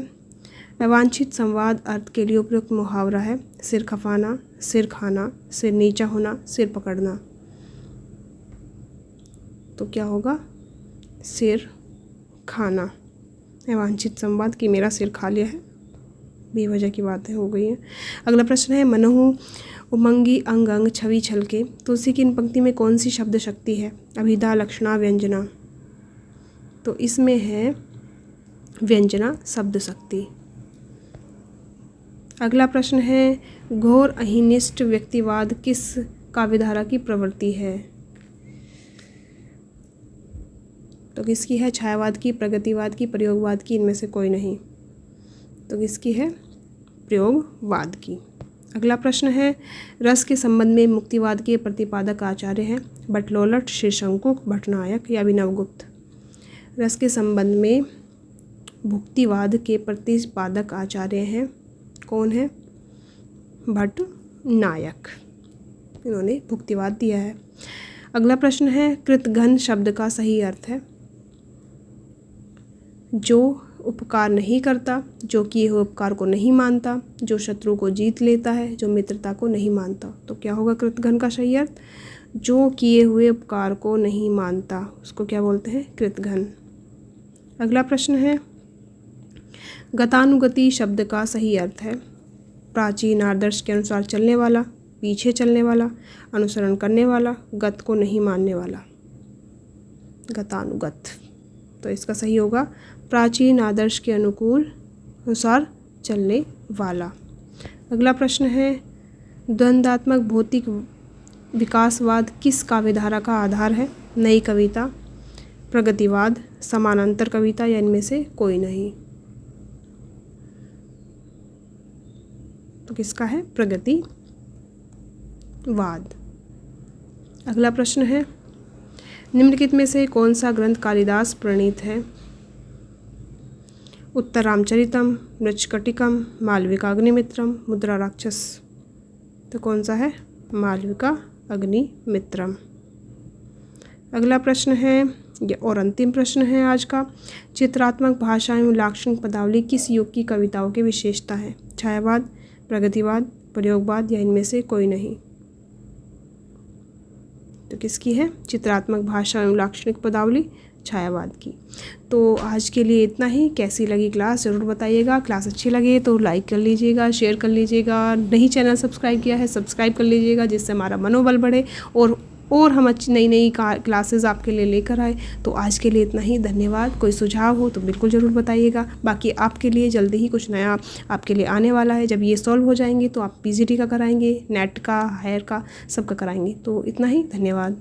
अवांछित संवाद अर्थ के लिए उपयुक्त मुहावरा है सिर खपाना, सिर खाना, सिर नीचा होना, सिर पकड़ना। तो क्या होगा? सिर खाना। अवांछित संवाद कि मेरा सिर खा लिया है, बेवजह की बातें हो गई हैं। अगला प्रश्न है मनहु उमंगी अंग अंग छवि छलके तुलसी की इन पंक्ति में कौन सी शब्द शक्ति है? अभिधा, लक्षणा, व्यंजना? तो इसमें है व्यंजना शब्द शक्ति। अगला प्रश्न है घोर अहिनिष्ठ व्यक्तिवाद किस काव्यधारा की प्रवृत्ति है? तो किसकी है? छायावाद की, प्रगतिवाद की, प्रयोगवाद की? इनमें से कोई नहीं। तो किसकी है? प्रयोगवाद की। अगला प्रश्न है रस के संबंध में मुक्तिवाद के प्रतिपादक आचार्य हैं बटलोलट, श्रीशंकुक, भटनायक या अभिनवगुप्त? रस के संबंध में भुक्तिवाद के प्रतिपादक आचार्य हैं कौन है? भटनायक, इन्होंने भुक्तिवाद दिया है। अगला प्रश्न है कृतघ्न शब्द का सही अर्थ है जो उपकार नहीं करता, जो किए हुए उपकार को नहीं मानता, जो शत्रु को जीत लेता है, जो मित्रता को नहीं मानता। तो क्या होगा कृतघ्न का सही अर्थ? जो किए हुए उपकार को नहीं मानता उसको क्या बोलते हैं? कृतघ्न। अगला प्रश्न है गतानुगति शब्द का सही अर्थ है प्राचीन आदर्श के अनुसार चलने वाला, पीछे चलने वाला, अनुसरण करने वाला, गत को नहीं मानने वाला। गतानुगत। तो इसका सही होगा प्राचीन आदर्श के अनुसार चलने वाला। अगला प्रश्न है द्वंद्वात्मक भौतिक विकासवाद किस काव्यधारा का आधार है? नई कविता, प्रगतिवाद, समानांतर कविता या इनमें से कोई नहीं? तो किसका है? प्रगतिवाद। अगला प्रश्न है निम्नलिखित में से कौन सा ग्रंथ कालिदास प्रणीत है? उत्तरामचरितम, मृच्छकटिकम, मालविका अग्निमित्रम, मुद्रा राक्षस? तो कौन सा है? मालविका अग्निमित्रम। अगला प्रश्न है और अंतिम प्रश्न है आज का चित्रात्मक भाषा एवं लाक्षणिक पदावली किस युग की कविताओं की विशेषता है? छायावाद, प्रगतिवाद, प्रयोगवाद या इनमें से कोई नहीं? तो किसकी है? चित्रात्मक भाषा एवं लाक्षणिक पदावली छायावाद की। तो आज के लिए इतना ही। कैसी लगी क्लास ज़रूर बताइएगा। क्लास अच्छी लगे तो लाइक कर लीजिएगा, शेयर कर लीजिएगा। नहीं चैनल सब्सक्राइब किया है सब्सक्राइब कर लीजिएगा जिससे हमारा मनोबल बढ़े और हम अच्छी नई नई क्लासेस आपके लिए लेकर आए। तो आज के लिए इतना ही। धन्यवाद। कोई सुझाव हो तो बिल्कुल ज़रूर बताइएगा। बाकी आपके लिए जल्दी ही कुछ नया आपके लिए आने वाला है। जब ये सॉल्व हो जाएंगे तो आप पीजीटी का कराएंगे, नेट का, हायर का, सबका कराएंगे। तो इतना ही। धन्यवाद।